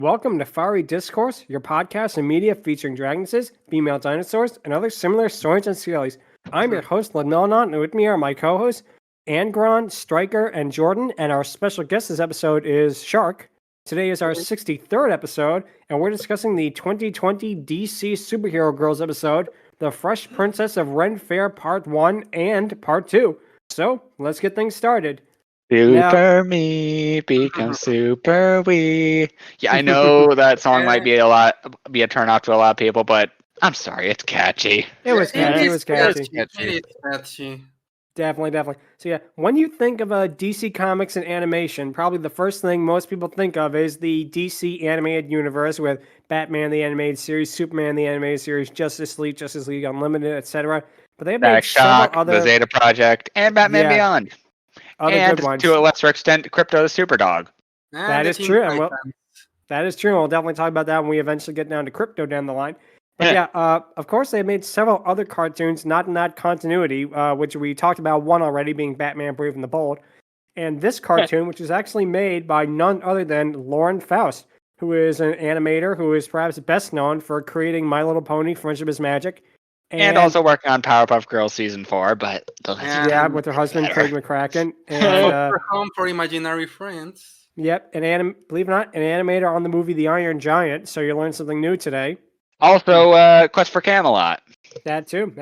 Welcome to Fiery Discourse, your podcast and media featuring dragonesses, female dinosaurs, and other similar saurians and scalies. I'm your host, Ludmillanon, and with me are my co-hosts, Angron, Stryker, and Jordan, and our special guest this episode is Shark. Today is our 63rd episode, and we're discussing the 2020 DC Superhero Girls episode, The Fresh Princess of Ren Faire Part 1 and Part 2. So, let's get things started. Super me becomes super we. Yeah, I know that song might be a turnoff to a lot of people, but I'm sorry, it's catchy. It was catchy. It's catchy. Definitely. So yeah, when you think of DC Comics and animation, probably the first thing most people think of is the DC animated universe with Batman the animated series, Superman the animated series, Justice League Unlimited, etc. But they've made several other... the Zeta Project, and Batman Beyond. Other good ones. To a lesser extent, Crypto the Superdog. That is true. That is true. We'll definitely talk about that when we eventually get down to Crypto down the line. But of course, they made several other cartoons, not in that continuity, which we talked about one already, being Batman Brave and the Bold. And this cartoon, which is actually made by none other than Ren Faire, who is an animator who is perhaps best known for creating My Little Pony, Friendship is Magic. And also working on Powerpuff Girls Season 4, but... with her husband, Craig McCracken. And Home for Imaginary Friends. Yep, believe it or not, an animator on the movie The Iron Giant, so you learned something new today. Also, Quest for Camelot. That too.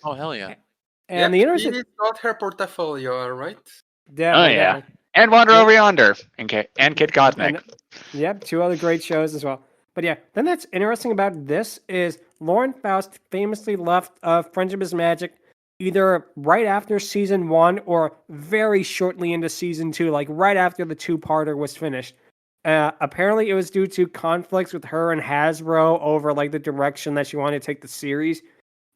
Oh, hell yeah. And the interesting... She got her portfolio, right? Definitely. And Wander Over Yonder, and Kid Cosmic. Yep, two other great shows as well. But yeah, then that's interesting about this is Ren Faire famously left Friendship is Magic either right after season 1 or very shortly into season 2, like right after the two-parter was finished. Apparently it was due to conflicts with her and Hasbro over like the direction that she wanted to take the series.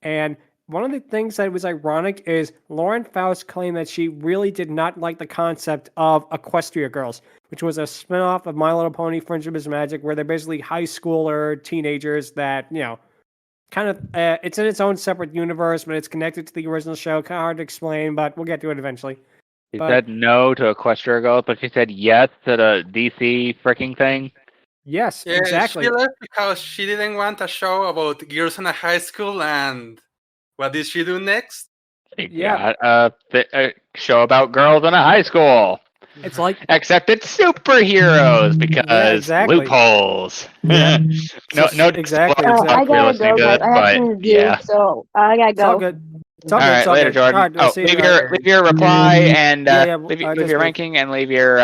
And one of the things that was ironic is Ren Faire claimed that she really did not like the concept of Equestria Girls, which was a spin-off of My Little Pony Friendship is Magic, where they're basically high schooler teenagers that, kind of, it's in its own separate universe, but it's connected to the original show. Kind of hard to explain, but we'll get to it eventually. She said no to Equestria Girls, but she said yes to the DC freaking thing. Yes, exactly. She left because she didn't want a show about girls in a high school, and what did she do next? A show about girls in a high school. It's like, except it's superheroes because loopholes. Yeah. no, exactly. I gotta go, guys. I have to review, so I gotta go. It's all good. All right, later, Jordan. Leave your reply and leave your ranking and leave your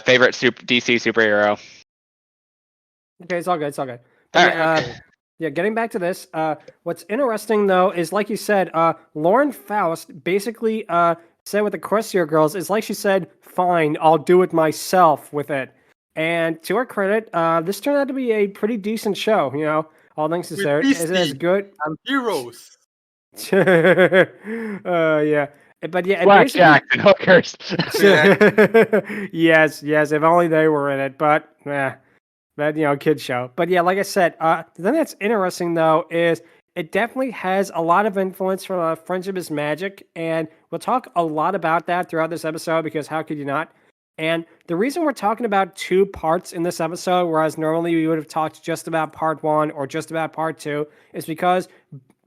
favorite DC superhero. Okay, it's all good. All right. Yeah, getting back to this, what's interesting, though, is like you said, Ren Faire basically said with the Equestria Girls, it's like she said, fine, I'll do it myself with it. And to her credit, this turned out to be a pretty decent show, all things considered. Is it as good? And heroes. Yeah. But yeah, Blackjack and hookers. Yes, if only they were in it, but that, kid show. But yeah, like I said, the thing that's interesting, though, is it definitely has a lot of influence from Friendship is Magic, and we'll talk a lot about that throughout this episode, because how could you not? And the reason we're talking about 2 parts in this episode, whereas normally we would have talked just about part 1 or just about part 2, is because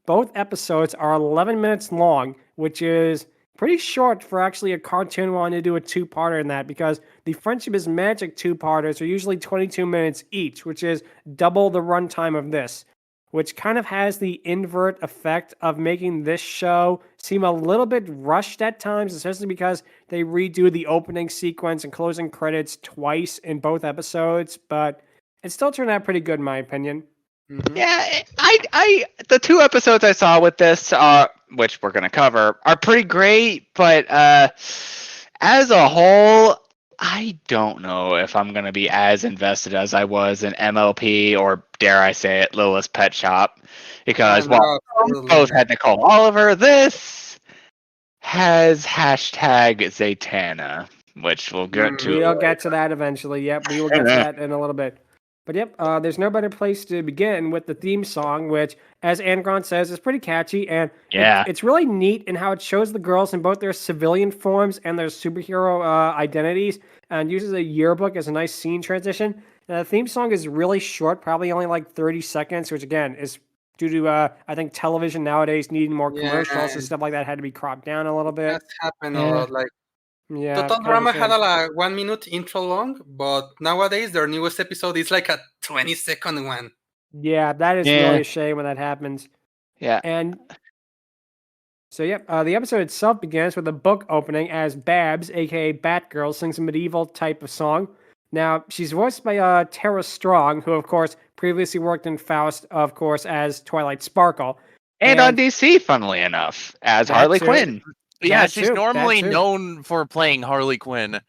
both episodes are 11 minutes long, which is pretty short for actually a cartoon wanting to do a 2-parter in that, because the Friendship is Magic 2-parters are usually 22 minutes each, which is double the runtime of this, which kind of has the invert effect of making this show seem a little bit rushed at times, especially because they redo the opening sequence and closing credits twice in both episodes, but it still turned out pretty good in my opinion. Mm-hmm. Yeah, the 2 episodes I saw with this, which we're going to cover, are pretty great, but as a whole, I don't know if I'm going to be as invested as I was in MLP or, dare I say it, Lilith's Pet Shop. Because while both had Nicole Oliver, this has hashtag Zatanna, which we'll get to. We'll get to that eventually. Yep, we will get to that in a little bit. But yep, there's no better place to begin with the theme song, which, as Angron says, is pretty catchy, and it's really neat in how it shows the girls in both their civilian forms and their superhero identities, and uses a yearbook as a nice scene transition. The theme song is really short, probably only like 30 seconds, which again is due to I think television nowadays needing more commercials and stuff like that had to be cropped down a little bit. That's happened a lot. Like Yeah, Total Drama had a like 1 minute intro long, but nowadays their newest episode is like a 20-second one. Yeah, that is really a shame when that happens. Yeah. And so, the episode itself begins with a book opening as Babs, aka Batgirl, sings a medieval type of song. Now, she's voiced by Tara Strong, who, of course, previously worked in Faust, of course, as Twilight Sparkle. And on DC, funnily enough, as Harley Quinn. Yeah, she's normally known for playing Harley Quinn.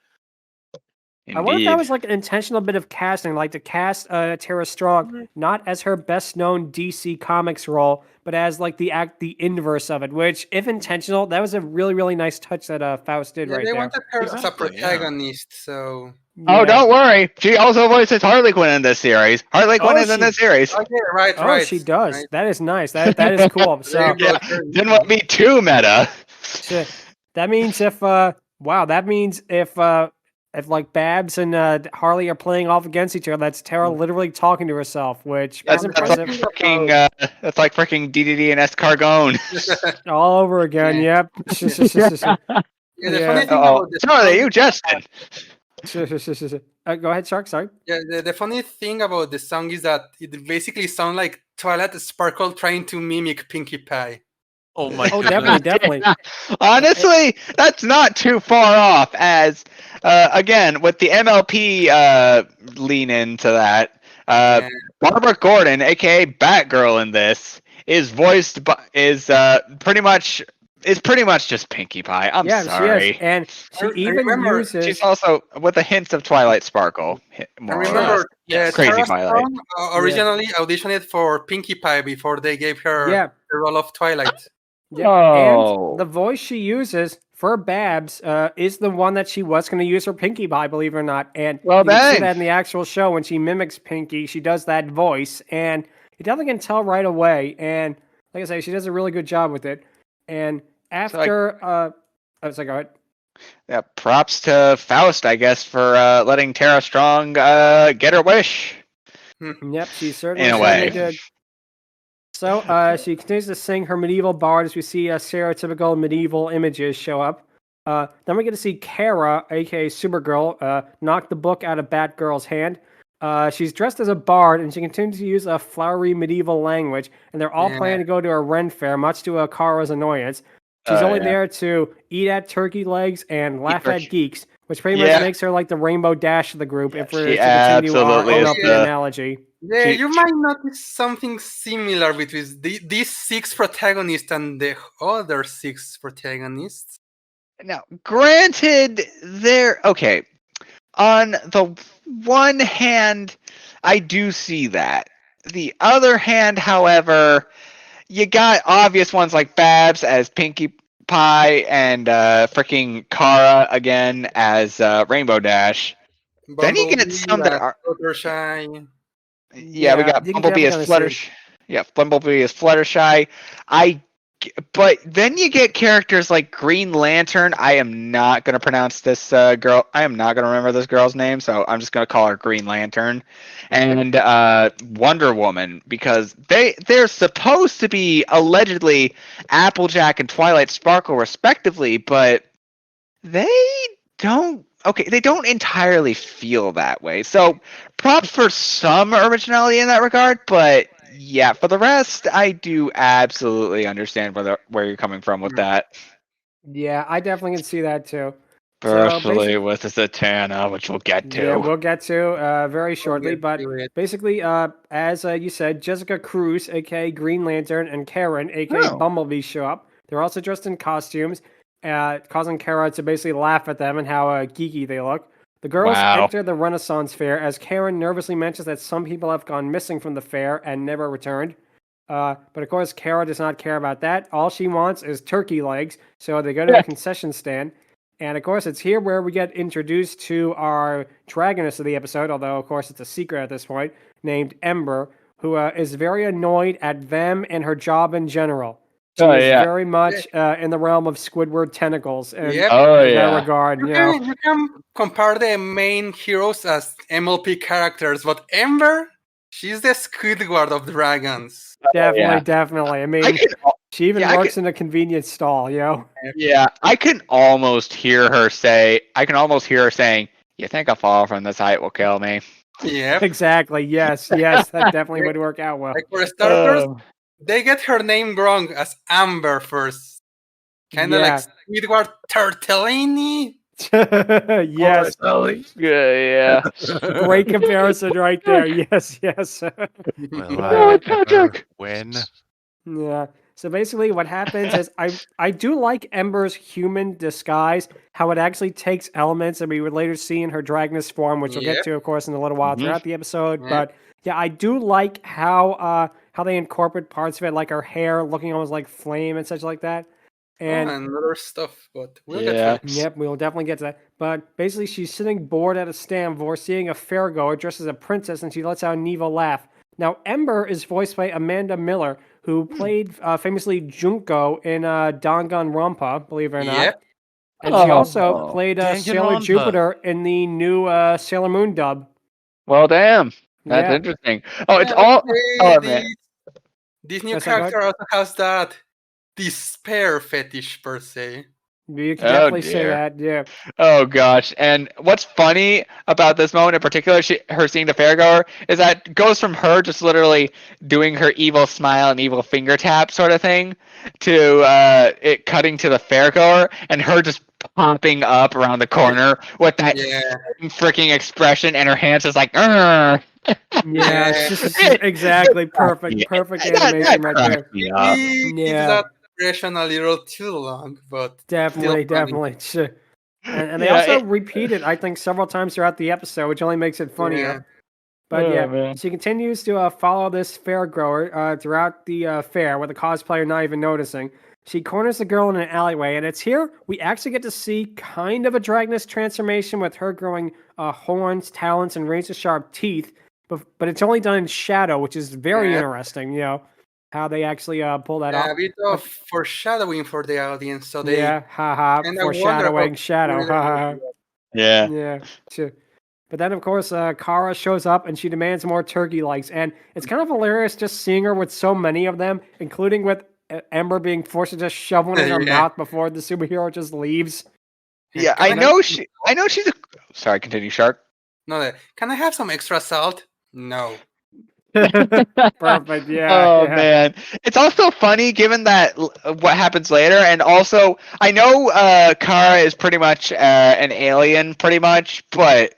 Indeed. I wonder if that was like an intentional bit of casting, like to cast Tara Strong not as her best known DC Comics role, but as like the inverse of it. Which, if intentional, that was a really, really nice touch that Faust did right there. They wanted her as a protagonist, so. Yeah. Oh, don't worry. She also voices Harley Quinn in this series. Harley Quinn is in this series. Okay, right. Oh, she does. Right. That is nice. That is cool. So didn't want to be too meta. That means if like Babs and Harley are playing off against each other, that's Tara literally talking to herself, which is impressive. That's like freaking DDD and Escargot. All over again, yep. Charlie, you Justin. Go ahead, Shark, sorry. Yeah, the funny thing about the song is that it basically sounds like Twilight Sparkle trying to mimic Pinkie Pie. Oh my god. Oh, definitely. Honestly, that's not too far off as, again, with the MLP lean into that, Barbara Gordon, aka Batgirl in this, is voiced by, is pretty much just Pinkie Pie. I'm sorry. She is. And she even uses... She's also with the hints of Twilight Sparkle. I remember Crazy Twilight. Originally auditioned for Pinkie Pie before they gave her the role of Twilight. Yeah, and the voice she uses for Babs is the one that she was going to use for Pinkie Pie, believe it or not. And you can see that in the actual show when she mimics Pinkie, she does that voice, and you definitely can tell right away. And like I say, she does a really good job with it. And after, go ahead. Yeah, props to Faust, I guess, for letting Tara Strong get her wish. Yep, she certainly did. So she continues to sing her medieval bard as we see stereotypical medieval images show up. Then we get to see Kara, aka Supergirl, knock the book out of Batgirl's hand. She's dressed as a bard, and she continues to use a flowery medieval language, and they're all planning to go to a Ren Faire, much to Kara's annoyance. She's only there to eat at turkey legs and laugh at geeks, which pretty much makes her like the Rainbow Dash of the group, if we're to continue our MLP analogy. Yeah, you might notice something similar between these 6 protagonists and the other 6 protagonists. Now, granted, they're okay. On the one hand, I do see that. The other hand, however, you got obvious ones like Babs as Pinkie Pie and freaking Kara again as Rainbow Dash. Then you get some that are Fluttershy. Yeah, we got Bumblebee as Fluttershy. Yeah, Bumblebee as Fluttershy. But then you get characters like Green Lantern. I am not going to pronounce this girl. I am not going to remember this girl's name, so I'm just going to call her Green Lantern. And Wonder Woman, because they're supposed to be allegedly Applejack and Twilight Sparkle respectively, but they don't entirely feel that way. So props for some originality in that regard, but yeah, for the rest, I do absolutely understand where you're coming from with that. Yeah, I definitely can see that too. Especially with Zatanna, which we'll get to. Yeah, we'll get to very shortly. But basically, as you said, Jessica Cruz, aka Green Lantern, and Karen, aka Bumblebee, show up. They're also dressed in costumes, causing Kara to basically laugh at them and how geeky they look. The girls enter the Renaissance Fair as Karen nervously mentions that some people have gone missing from the fair and never returned. But of course, Kara does not care about that. All she wants is turkey legs, so they go to a concession stand. And of course, it's here where we get introduced to our dragoness of the episode, although of course it's a secret at this point, named Ember, who is very annoyed at them and her job in general. She is yeah. very much in the realm of Squidward Tentacles. And Yep. Oh in that yeah. regard, You can compare the main heroes as MLP characters, but Ember, she's the Squidward of dragons. Definitely. I mean, she even works in a convenience stall, Yeah, I can almost hear her saying, "You think a fall from this height will kill me?" Yep. Exactly. Yes, that definitely would work out well. Like for starters, they get her name wrong as Amber first. Kind of like Squidward Turtellini. Yes. Yeah. Great comparison right there. Yes. Will I ever win? Yeah. So basically what happens is I do like Ember's human disguise, how it actually takes elements that we would later see in her Dragoness form, which we'll get to, of course, in a little while throughout the episode. Yeah. But yeah, I do like how they incorporate parts of it, like her hair looking almost like flame and such like that. And other stuff, but we'll get to it. Yep, we will definitely get to that. But basically, she's sitting bored at a stand before seeing a fairgoer dressed as a princess, and she lets out an evil laugh. Now, Ember is voiced by Amanda Miller, who played famously Junko in Danganronpa, believe it or not. Yep. And she also played Sailor Danganronpa. Jupiter in the new Sailor Moon dub. Well, damn. That's Yeah. interesting. Oh, it's all. Oh man. This new Yes, I got- character also has that despair fetish per se. You can definitely say dear. that, yeah. Oh gosh. And what's funny about this moment in particular, her seeing the fairgoer, is that it goes from her just literally doing her evil smile and evil finger tap sort of thing to it cutting to the fairgoer and her just popping up around the corner with that freaking expression and her hands just like Yeah, it's just exactly perfect animation right there. It's that expression a little too long, but Definitely. And they also repeat it, I think, several times throughout the episode, which only makes it funnier. Yeah. But she continues to follow this fair grower throughout the fair with the cosplayer not even noticing. She corners the girl in an alleyway, and it's here we actually get to see kind of a Dragoness transformation with her growing horns, talons, and razor-sharp teeth. But it's only done in shadow, which is very interesting, how they actually pull that off. A bit of foreshadowing for the audience, so they foreshadowing shadow, Yeah. Sure. But then, of course, Kara shows up and she demands more turkey legs, and it's kind of hilarious just seeing her with so many of them, including with Ember being forced to just shove one in her mouth before the superhero just leaves. Yeah, I know she's a. Sorry, continue, Shark. No, can I have some extra salt? No. Perfect. Yeah. Oh man, it's also funny given that what happens later, and also I know Kara is pretty much an alien, pretty much, but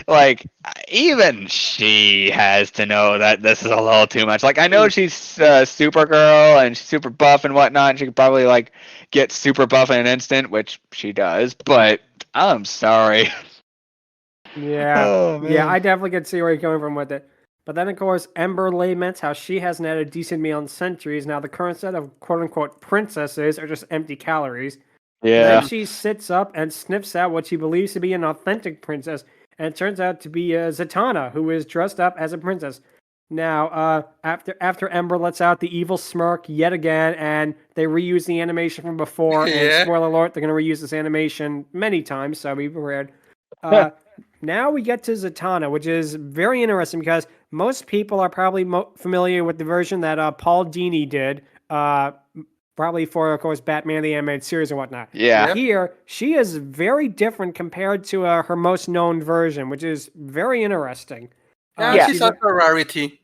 like even she has to know that this is a little too much. Like I know she's Supergirl and she's super buff and whatnot. And she could probably like get super buff in an instant, which she does. But I'm sorry. Yeah. Yeah, I definitely can see where you're coming from with it. But then, of course, Ember laments how she hasn't had a decent meal in centuries. Now, the current set of quote-unquote princesses are just empty calories. Yeah. Then she sits up and sniffs out what she believes to be an authentic princess, and it turns out to be Zatanna, who is dressed up as a princess. Now, after Ember lets out the evil smirk yet again, and they reuse the animation from before, and spoiler alert, they're going to reuse this animation many times, so be prepared. Now we get to Zatanna, which is very interesting because most people are probably familiar with the version that Paul Dini did, probably for, of course, Batman the Animated Series and whatnot. Yeah. Here, she is very different compared to her most known version, which is very interesting. She's also a rarity.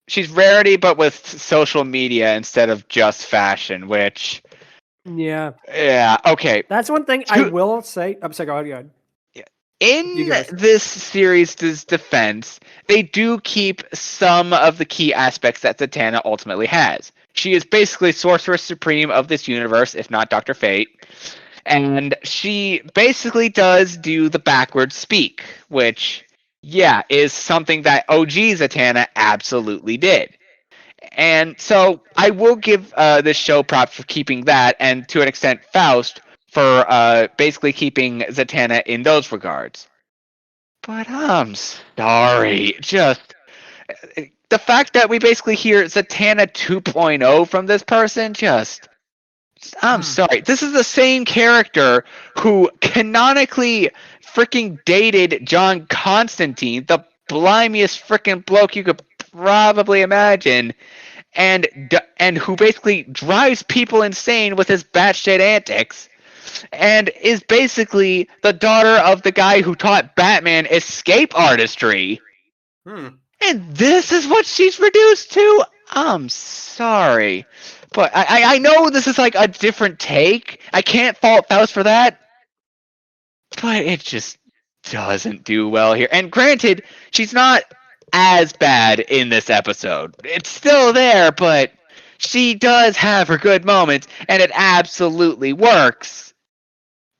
She's rarity, but with social media instead of just fashion, which... Yeah, okay. That's one thing I will say. I'm sorry, go ahead. In this series' defense, they do keep some of the key aspects that Zatanna ultimately has. She is basically Sorceress Supreme of this universe, if not Dr. Fate. And she basically does do the backwards speak, which, is something that OG Zatanna absolutely did. And so I will give this show props for keeping that, and to an extent Faust for basically keeping Zatanna in those regards. But I'm sorry, just the fact that we basically hear Zatanna 2.0 from this person, I'm sorry. This is the same character who canonically freaking dated John Constantine, the blimiest freaking bloke you could probably imagine, and who basically drives people insane with his batshit antics, and is basically the daughter of the guy who taught Batman escape artistry. And this is what she's reduced to? I'm sorry. But I know this is like a different take. I can't fault Faust for that. But it just doesn't do well here. And granted, she's not as bad in this episode. It's still there, but she does have her good moments, and it absolutely works.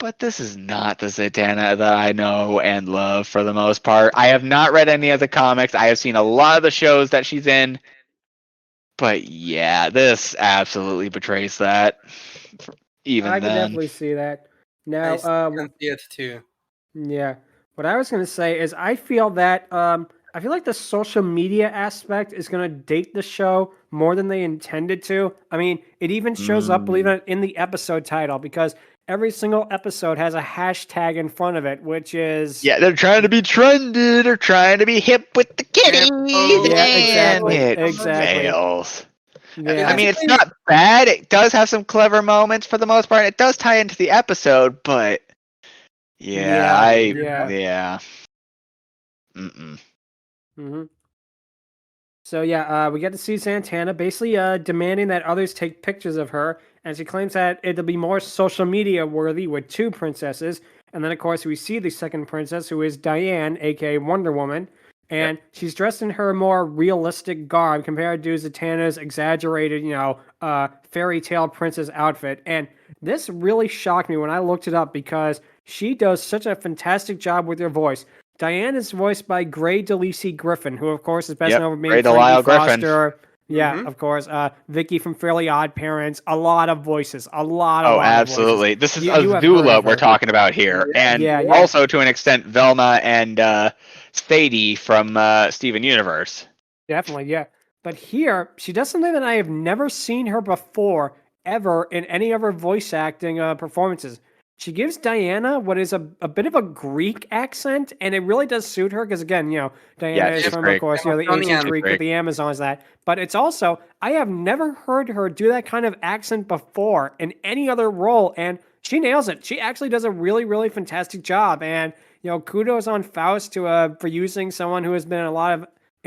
But this is not the Zatanna that I know and love for the most part. I have not read any of the comics. I have seen a lot of the shows that she's in. But yeah, this absolutely betrays that. I can definitely see that. Now, I can see it too. Yeah. What I was going to say is I feel that I feel like the social media aspect is going to date the show more than they intended to. I mean, it even shows up, believe it or not, in the episode title because every single episode has a hashtag in front of it, which is... Yeah, they're trying to be trendy. They're trying to be hip with the kiddies. Yeah, exactly. It fails. Yeah. I mean, it's not bad. It does have some clever moments for the most part. It does tie into the episode, but... Yeah. Mm-mm. Mm-hmm. So we get to see Zatanna basically demanding that others take pictures of her, and she claims that it'll be more social media worthy with two princesses. And then, of course, we see the second princess, who is Diane, aka Wonder Woman, and she's dressed in her more realistic garb compared to Zatanna's exaggerated, fairy tale princess outfit. And this really shocked me when I looked it up because she does such a fantastic job with her voice. Diane is voiced by Gray DeLisi Griffin, who, of course, is best known for being Frankie Foster. Yeah, of course. Vicky from Fairly Odd Parents. A lot of voices. Absolutely. Voices. This is Azula we're talking about here. And also, to an extent, Velma and Sadie from Steven Universe. Definitely, yeah. But here, she does something that I have never seen her before, ever, in any of her voice acting performances. She gives Diana what is a bit of a Greek accent, and it really does suit her because, again, Diana is from, of course, the ancient Greek with the Amazons. But it's also, I have never heard her do that kind of accent before in any other role, and she nails it. She actually does a really, really fantastic job, and kudos on Faust for using someone who has been in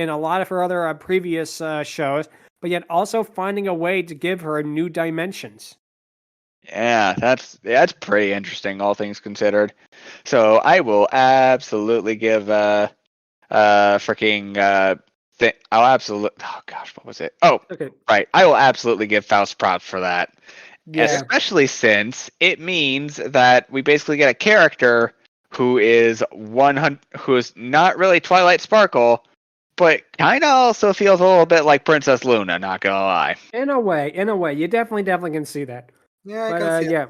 a lot of her other previous shows, but yet also finding a way to give her new dimensions. Yeah, that's pretty interesting, all things considered. So I will absolutely give I'll absolutely. Oh gosh, what was it? Oh, okay. Right. I will absolutely give Faust props for that. Yeah. Especially since it means that we basically get a character who is not really Twilight Sparkle, but kind of also feels a little bit like Princess Luna. Not gonna lie. In a way, you definitely can see that. Yeah, I can see it.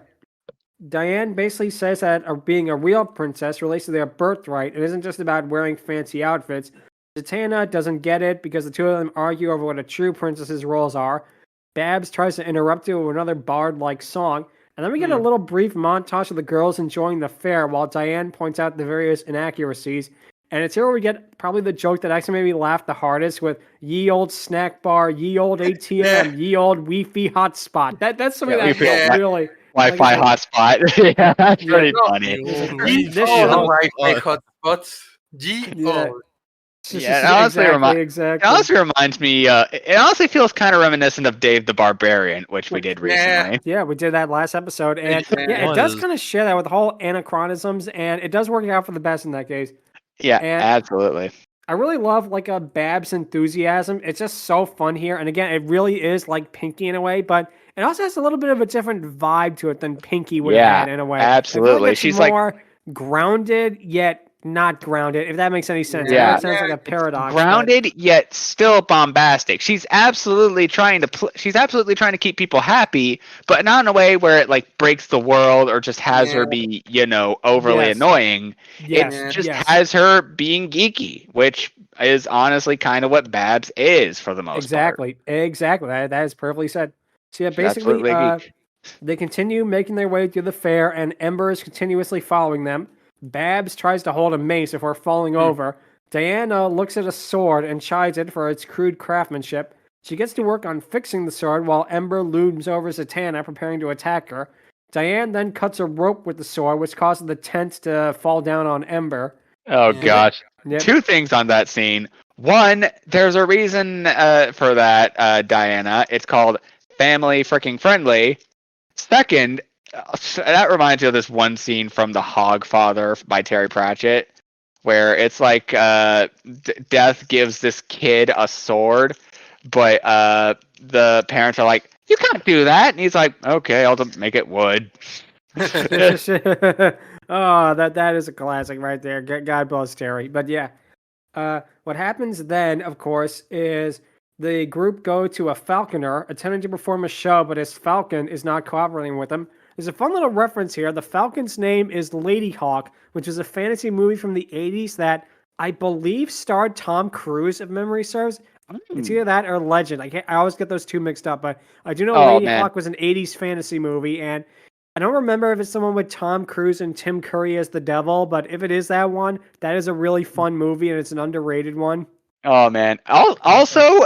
Diane basically says that being a real princess relates to their birthright. It isn't just about wearing fancy outfits. Zatanna doesn't get it because the two of them argue over what a true princess's roles are. Babs tries to interrupt it with another bard-like song. And then we get a little brief montage of the girls enjoying the fair while Diane points out the various inaccuracies. And it's here where we get probably the joke that actually made me laugh the hardest with ye old snack bar, ye old ATM, ye old Wi-Fi hotspot. That's something that really... Wi-Fi hotspot. Yeah, that's pretty funny. Wi-Fi hotspots. It honestly reminds me, it honestly feels kind of reminiscent of Dave the Barbarian, which we did recently. Yeah, we did that last episode. And it does kind of share that with the whole anachronisms, and it does work out for the best in that case. Yeah, absolutely. I really love a Babs enthusiasm. It's just so fun here. And again, it really is like Pinky in a way, but it also has a little bit of a different vibe to it than Pinky would have had in a way. Absolutely. She's more grounded, yet not grounded, if that makes any sense. Yeah. I know it sounds like a paradox. Grounded yet still bombastic. She's absolutely trying to keep people happy, but not in a way where it like breaks the world or just has her be, overly annoying. It just has her being geeky, which is honestly kind of what Babs is for the most part. Exactly. That is perfectly said. So yeah, She's basically, absolutely a geek. they continue making their way through the fair, and Ember is continuously following them. Babs tries to hold a mace before falling over. Diana looks at a sword and chides it for its crude craftsmanship. She gets to work on fixing the sword while Ember looms over Zatanna, preparing to attack her. Diane then cuts a rope with the sword, which causes the tent to fall down on Ember. Oh, gosh. Yep. 2 things on that scene. One, there's a reason for that, Diana. It's called family freaking friendly. Second, that reminds me of this one scene from The Hogfather by Terry Pratchett, where it's like Death gives this kid a sword, but the parents are like, "You can't do that," and he's like, "Okay, I'll just make it wood." Oh, that is a classic right there. God bless Terry. But yeah, what happens then, of course, is the group go to a falconer attempting to perform a show, but his falcon is not cooperating with them. There's a fun little reference here. The falcon's name is Lady Hawk, which is a fantasy movie from the 80s that I believe starred Tom Cruise, if memory serves. It's either that or Legend. I always get those two mixed up, but I do know Lady Hawk was an 80s fantasy movie, and I don't remember if it's someone with Tom Cruise and Tim Curry as the devil, but if it is that one, that is a really fun movie, and it's an underrated one. Oh, man. Also,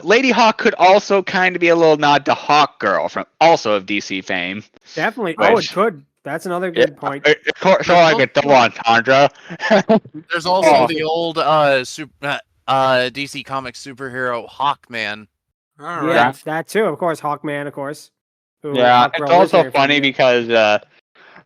Lady Hawk could also kind of be a little nod to Hawk Girl, from also of DC fame. Definitely. Oh, it could. That's another good point. So like a double entendre. There's also the old DC Comics superhero Hawkman. Yeah, that too. Of course, Hawkman, of course. Ooh, yeah, it's also funny because,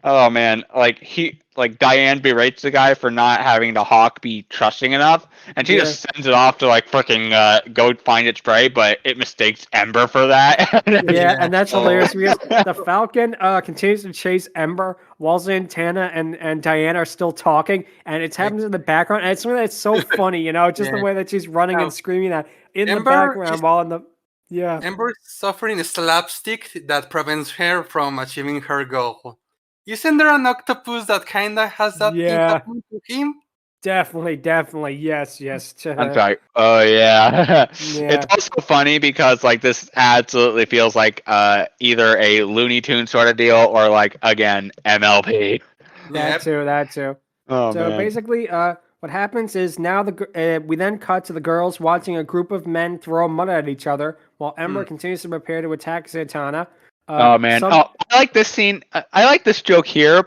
oh man, like Diane berates the guy for not having the hawk be trusting enough, and she just sends it off to like freaking go find its prey, but it mistakes Ember for that. Yeah, and that's hilarious because the Falcon continues to chase Ember while Zatanna and Diana are still talking, and it's happening in the background, and it's something that's so funny, just the way that she's running and screaming that in the background while in the Ember is suffering a slapstick that prevents her from achieving her goal. Isn't there an octopus that kinda has that thing happening to him? Definitely, yes. I'm sorry. Oh yeah. It's also funny because like this absolutely feels like either a Looney Tunes sort of deal or like again MLP. That too. Oh, so man. basically, what happens is now we then cut to the girls watching a group of men throw mud at each other while Ember continues to prepare to attack Zatanna. Oh man! I like this scene. I like this joke here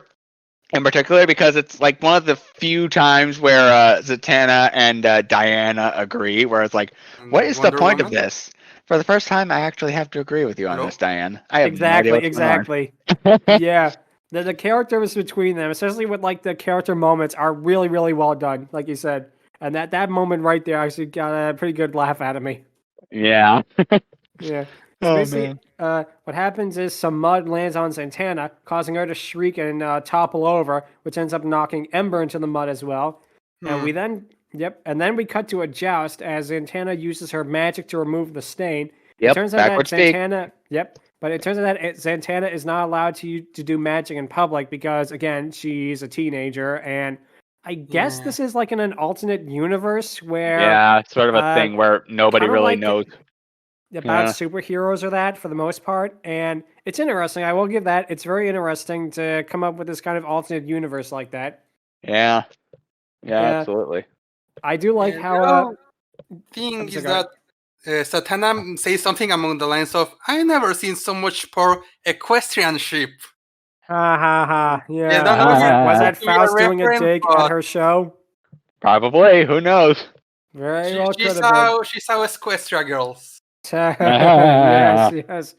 in particular because it's like one of the few times where Zatanna and Diana agree. Where it's like, what is the point of this? For the first time, I actually have to agree with you on this, Diane. I have exactly. Yeah, the characters between them, especially with like the character moments, are really, really well done. Like you said, and that moment right there actually got a pretty good laugh out of me. Yeah. Yeah. So basically, what happens is some mud lands on Zatanna, causing her to shriek and topple over, which ends up knocking Ember into the mud as well. And we then we cut to a joust as Zatanna uses her magic to remove the stain. Yep. It turns out that Zatanna, but it turns out that Zatanna is not allowed to do magic in public because again, she's a teenager, and I guess this is like in an alternate universe where sort of a thing where nobody really knows about superheroes or that for the most part, and it's interesting. I will give that. It's very interesting to come up with this kind of alternate universe like that. Yeah, absolutely. I do like how thing is that Zatanna says something along the lines of, "I never seen so much poor equestrianship." Yeah. Was that Faust doing a dig at her show? Probably. Who knows? Very well. She saw Equestria girls. Yes.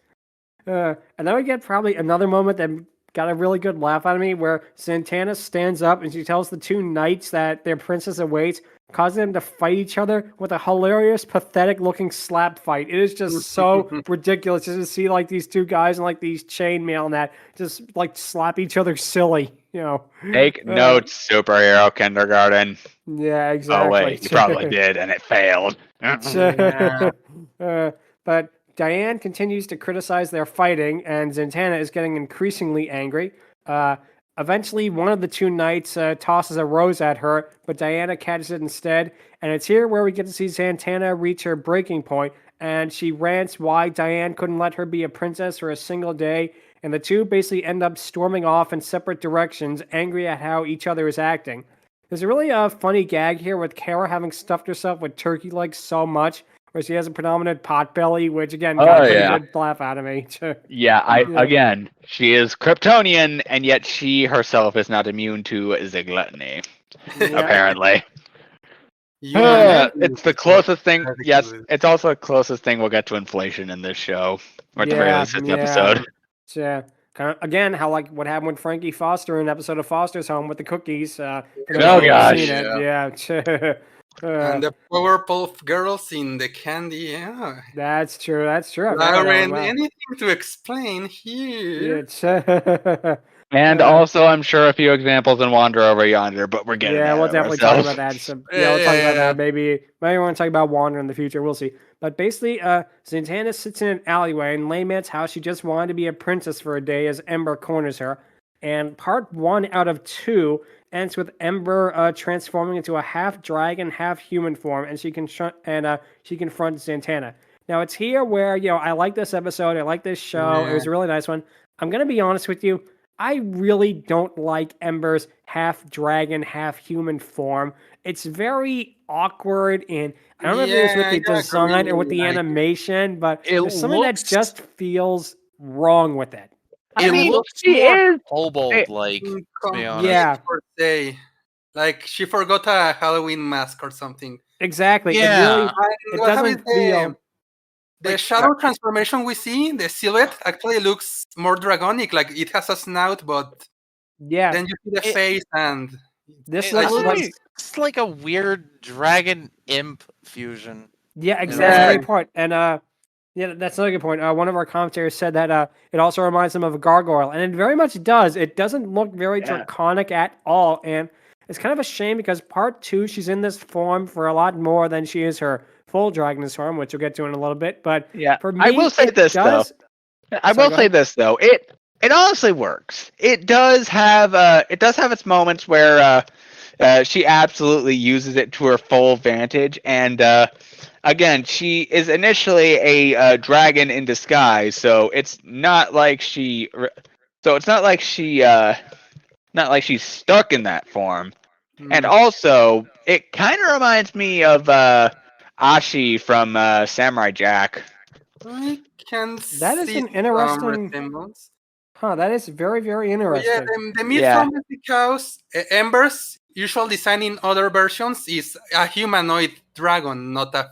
And then we get probably another moment that got a really good laugh out of me where Zatanna stands up and she tells the two knights that their princess awaits, causing them to fight each other with a hilarious, pathetic-looking slap fight. It is just so ridiculous just to see like these two guys and like these chainmail and that just like slap each other silly. Take notes, superhero kindergarten. Yeah, exactly. Oh wait, you probably did, and it failed. But Diane continues to criticize their fighting, and Zatanna is getting increasingly angry. Eventually, one of the two knights tosses a rose at her, but Diana catches it instead. And it's here where we get to see Zatanna reach her breaking point, and she rants why Diane couldn't let her be a princess for a single day. And the two basically end up storming off in separate directions, angry at how each other is acting. There's a really funny gag here with Kara having stuffed herself with turkey legs so much, where she has a predominant pot belly, which again got a pretty good laugh out of me. Again, she is Kryptonian, and yet she herself is not immune to the gluttony. Apparently. It's the closest thing. Yes, it's also the closest thing we'll get to inflation in this show, or at the very least this episode. Yeah. Kind of, again, how like what happened with Frankie Foster in an episode of Foster's Home with the cookies. Oh gosh. Yeah. And the Powerpuff Girls in the candy. Yeah. That's true. Lauren, anything to explain here? And also, I'm sure a few examples in Wander Over Yonder, but we're getting we'll definitely talk about that. We'll talk about that. Maybe we want to talk about Wander in the future. We'll see. But basically, Zatanna sits in an alleyway in Layman's house. She just wanted to be a princess for a day as Ember corners her. And part 1 out of 2 ends with Ember transforming into a half dragon, half human form, and she confronts Zatanna. Now it's here where I like this episode. I like this show. Yeah. It was a really nice one. I'm gonna be honest with you. I really don't like Ember's half dragon, half human form. It's very awkward, and I don't know if it was with the design or with the animation, but there's something that just feels wrong with it. I mean, she is kobold-like, to be honest. Yeah. Like, she forgot a Halloween mask or something. Exactly. Yeah. It doesn't feel... The shadow transformation we see, the silhouette actually looks more dragonic. Like, it has a snout, but then you see the face, and this looks like a weird dragon imp fusion. Yeah, exactly. Great point. And that's another good point. One of our commentators said that it also reminds them of a gargoyle, and it very much does. It doesn't look very draconic at all, and it's kind of a shame because part 2, she's in this form for a lot more than she is her full dragoness form, which we'll get to in a little bit. But for me, I will say this though. It honestly works. It does have its moments where she absolutely uses it to her full advantage, and again, she is initially a dragon in disguise, so it's not like she's stuck in that form. And also, it kind of reminds me of Ashi from Samurai Jack. I can that is an interesting. That is very, very interesting. Yeah, the myth from the cows, Ember's usual design in other versions is a humanoid dragon, not a.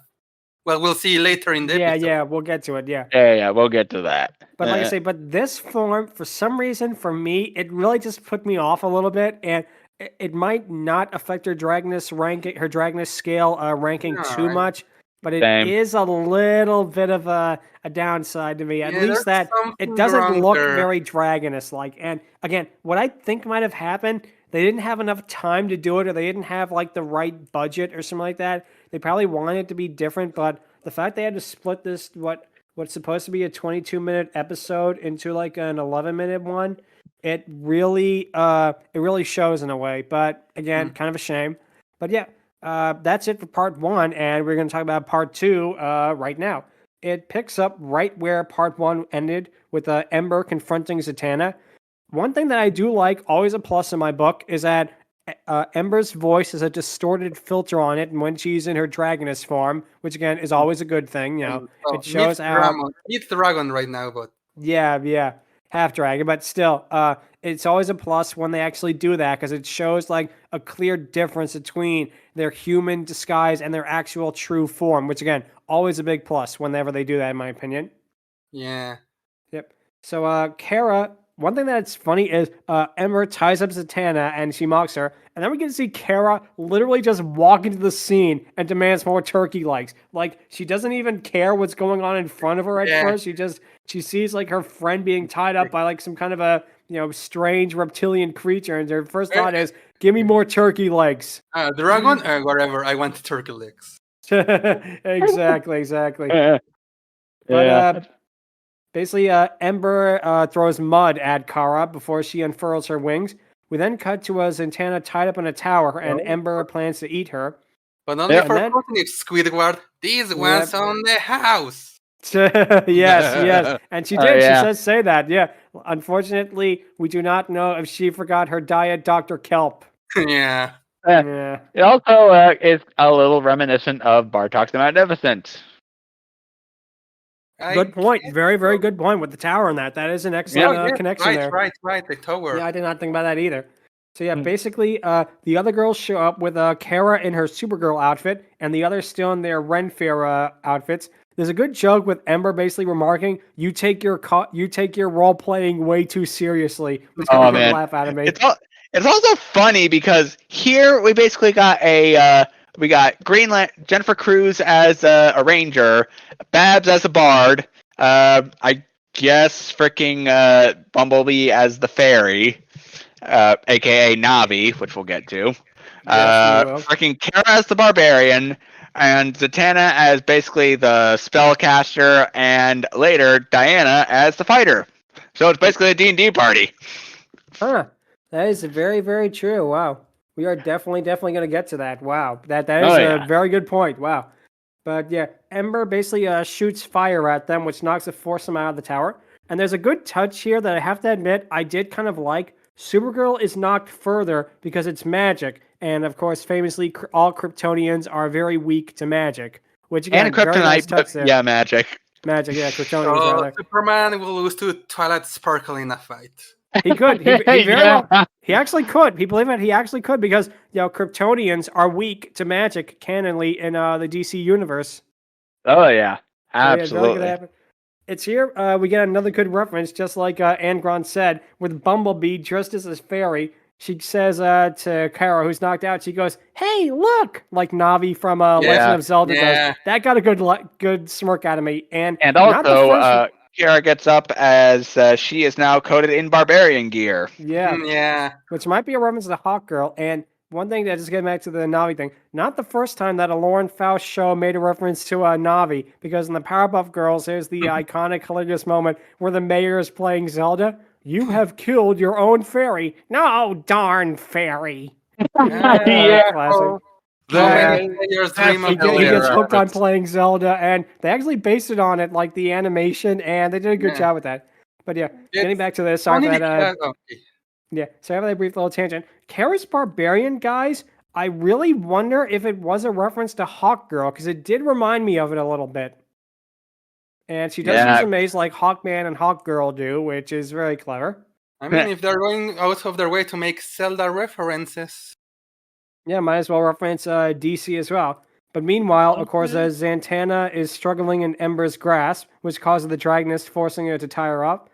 Well, we'll see later in the episode. Yeah, we'll get to it. Yeah, we'll get to that. But like I say, this form, for some reason, for me, it really just put me off a little bit, and it might not affect her Dragoness ranking, her Dragoness Scale ranking too much, but it is a little bit of a downside to me. At least that it doesn't look very Dragoness-like. And again, what I think might have happened, they didn't have enough time to do it, or they didn't have like the right budget or something like that. They probably wanted it to be different, but the fact they had to split this what's supposed to be a 22-minute episode into like an 11-minute one, it really shows in a way. But again, kind of a shame. But that's it for part 1, and we're going to talk about part 2 right now. It picks up right where part 1 ended, with Ember confronting Zatanna. One thing that I do like, always a plus in my book, is that Ember's voice has a distorted filter on it, and when she's in her Dragoness form, which again is always a good thing, it shows how it's dragon right now, but half dragon, but still, it's always a plus when they actually do that, because it shows like a clear difference between their human disguise and their actual true form, which again, always a big plus whenever they do that, in my opinion. Yeah. Yep. So, Kara. One thing that's funny is Ember ties up Zatanna and she mocks her, and then we get to see Kara literally just walk into the scene and demands more turkey legs. Like, she doesn't even care what's going on in front of her at first. She sees like her friend being tied up by like some kind of a strange reptilian creature, and their first thought is, "Give me more turkey legs." Dragon, whatever. I want turkey legs. exactly. But basically, Ember throws mud at Kara before she unfurls her wings. We then cut to a Zatanna tied up in a tower, and Ember plans to eat her. But only for cosmic Squidward. These ones on the house. yes. And she did. She says say that. Yeah. Unfortunately, we do not know if she forgot her diet Dr. Kelp. Yeah. It also is a little reminiscent of Bartok's the Magnificent. Good point. Very, very good point with the tower and that. That is an excellent connection there. Right. The tower. Yeah, I did not think about that either. So yeah, basically, the other girls show up with Kara in her Supergirl outfit, and the others still in their Ren Faire outfits. There's a good joke with Ember basically remarking, "You take your role playing way too seriously." Which kind of laugh out of me. It's also funny because here we basically got we got Jennifer Cruz as a ranger, Babs as a bard, I guess freaking Bumblebee as the fairy, aka Navi, which we'll get to. Freaking Kara as the barbarian, and Zatanna as basically the spellcaster, and later Diana as the fighter. So it's basically a D&D party. Huh. That is very, very true. Wow. We are definitely going to get to that. Wow. That is a very good point. Wow. But yeah, Ember basically shoots fire at them, which knocks force them out of the tower. And there's a good touch here that I have to admit I did kind of like. Supergirl is knocked further because it's magic. And of course, famously, all Kryptonians are very weak to magic. Which again, and kryptonite, nice touch there. Yeah, magic. Magic, yeah, Kryptonians rather. Superman will lose to Twilight Sparkle in a fight. He could. He very well. He actually could. He believe it. He actually could because Kryptonians are weak to magic canonly in the DC universe. Oh yeah, absolutely. So, yeah, it's here. We get another good reference, just like Angron said, with Bumblebee dressed as a fairy. She says to Kara, who's knocked out, she goes, "Hey, look!" Like Navi from Legend of Zelda does. That got a good smirk out of me. And also, Kara gets up as she is now coated in barbarian gear. Yeah. Which might be a reference to Hawkgirl. And one thing that just getting back to the Navi thing, not the first time that a Lauren Faust show made a reference to Navi, because in the Powerpuff Girls, there's the iconic hilarious moment where the mayor is playing Zelda. "You have killed your own fairy." "No, darn fairy." Classic. He gets hooked on playing Zelda, and they actually based it on it, like the animation, and they did a good job with that. But yeah, getting back to this, sorry for that. So I have a brief little tangent. Kara's barbarian, guys, I really wonder if it was a reference to Hawkgirl, because it did remind me of it a little bit. And she does use a maze like Hawkman and Hawkgirl do, which is very clever. I mean, if they're going out of their way to make Zelda references. Yeah, might as well reference DC as well. But meanwhile, of course, as Zatanna is struggling in Ember's grasp, which causes the Dragoness forcing her to tie her up,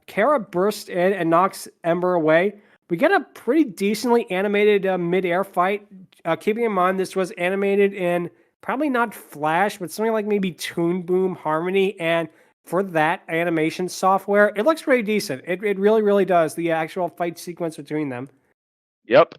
Kara bursts in and knocks Ember away. We get a pretty decently animated mid-air fight. Keeping in mind this was animated in probably not Flash, but something like maybe Toon Boom Harmony. And for that animation software, it looks pretty decent. It really, really does. The actual fight sequence between them. Yep.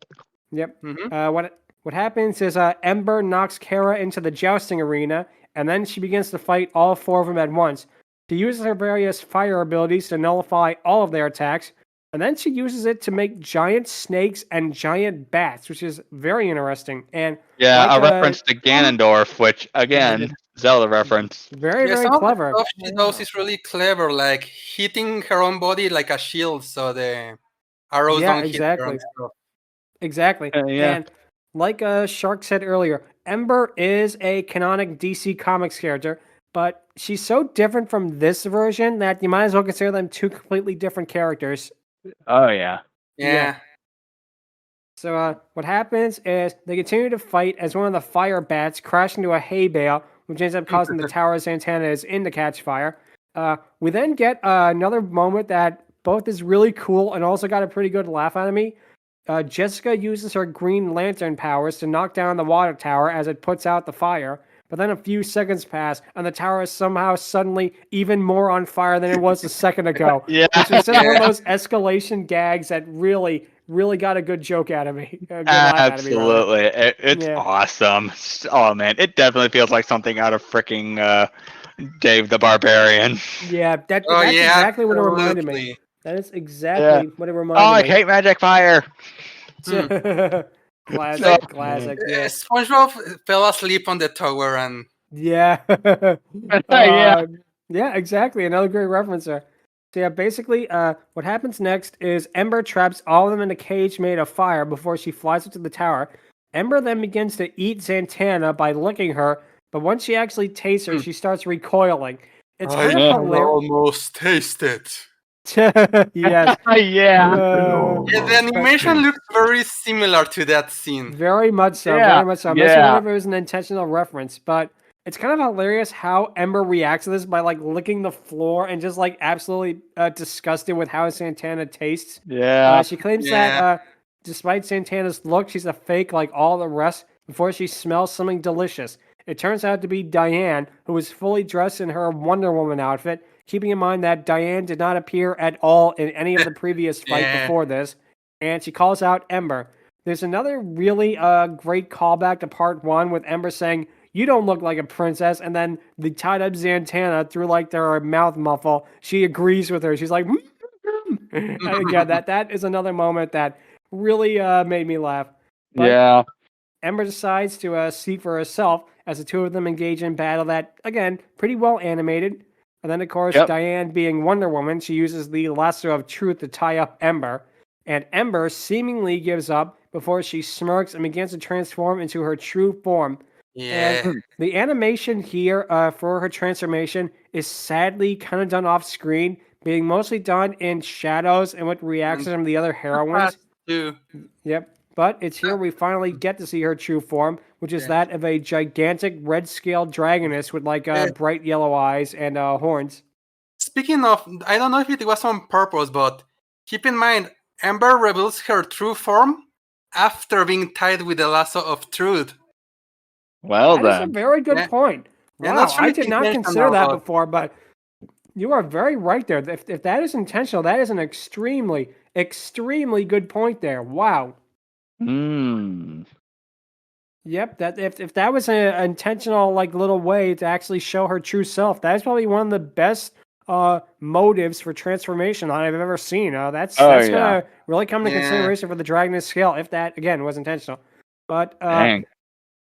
Mm-hmm. What happens is Ember knocks Kara into the jousting arena, and then she begins to fight all four of them at once. She uses her various fire abilities to nullify all of their attacks, and then she uses it to make giant snakes and giant bats, which is very interesting. And a reference to Ganondorf, which again, Zelda reference. Very clever. Stuff she does is really clever, like hitting her own body like a shield, so the arrows don't hit her own stuff. Exactly. And like Shark said earlier, Ember is a canonic DC Comics character, but she's so different from this version that you might as well consider them two completely different characters. Oh, yeah. So what happens is they continue to fight as one of the fire bats crashes into a hay bale, which ends up causing the tower's antennas in to catch fire. We then get another moment that both is really cool and also got a pretty good laugh out of me. Jessica uses her Green Lantern powers to knock down the water tower as it puts out the fire. But then a few seconds pass, and the tower is somehow suddenly even more on fire than it was a second ago. Yeah. Which is just one of those escalation gags that really got a good joke out of me. A good laugh out of me, rather. Absolutely. It's Yeah. awesome. Oh, man. It definitely feels like something out of freaking Dave the Barbarian. Yeah, that's Oh, yeah, exactly what it reminded me. absolutely. That is exactly what it Oh, reminded I me. hate magic fire. Classic, classic. Yeah. SpongeBob fell asleep on the tower and Yeah. Yeah. Yeah, exactly. Another great reference there. So yeah, basically, what happens next is Ember traps all of them in a cage made of fire before she flies up to the tower. Ember then begins to eat Zatanna by licking her, but once she actually tastes her, she starts recoiling. It's I kind of can hilarious. almost taste it. Yes. Yeah. Yeah, the animation looks very similar to that scene. Very much so. Yeah, Very much so. I'm not sure yeah. if it was an intentional reference, but it's kind of hilarious how Ember reacts to this by like licking the floor and just like absolutely disgusted with how Zatanna tastes. Yeah. She claims that despite Zatanna's look, she's a fake like all the rest before she smells something delicious. It turns out to be Diane, who was fully dressed in her Wonder Woman outfit, keeping in mind that Diane did not appear at all in any of the previous fight Yeah. before this, and she calls out Ember. There's another really great callback to part 1 with Ember saying, "You don't look like a princess," and then the tied up Zatanna through like their mouth muffle. She agrees with her. She's like, and again, that is another moment that really made me laugh. But Yeah. Ember decides to see for herself as the two of them engage in battle that, again, pretty well animated. And then, of course, Diane, being Wonder Woman, she uses the lasso of truth to tie up Ember. And Ember seemingly gives up before she smirks and begins to transform into her true form. Yeah. And the animation here for her transformation is sadly kind of done off screen, being mostly done in shadows and with reactions from the other heroines. Too. Yep. But it's here we finally get to see her true form, which is that of a gigantic red-scaled dragoness with like bright yellow eyes and horns. Speaking of, I don't know if it was on purpose, but keep in mind, Ember reveals her true form after being tied with the lasso of truth. Well, That is a very good point. Yeah, Wow, that's I really did not intentional, consider that but- before, but you are very right there. If that is intentional, that is an extremely, extremely good point there. Wow. Mm. Yep, that if that was an intentional like little way to actually show her true self, that is probably one of the best motives for transformation I've ever seen. That's gonna really come into consideration for the Dragoness Scale if that again was intentional. But Dang.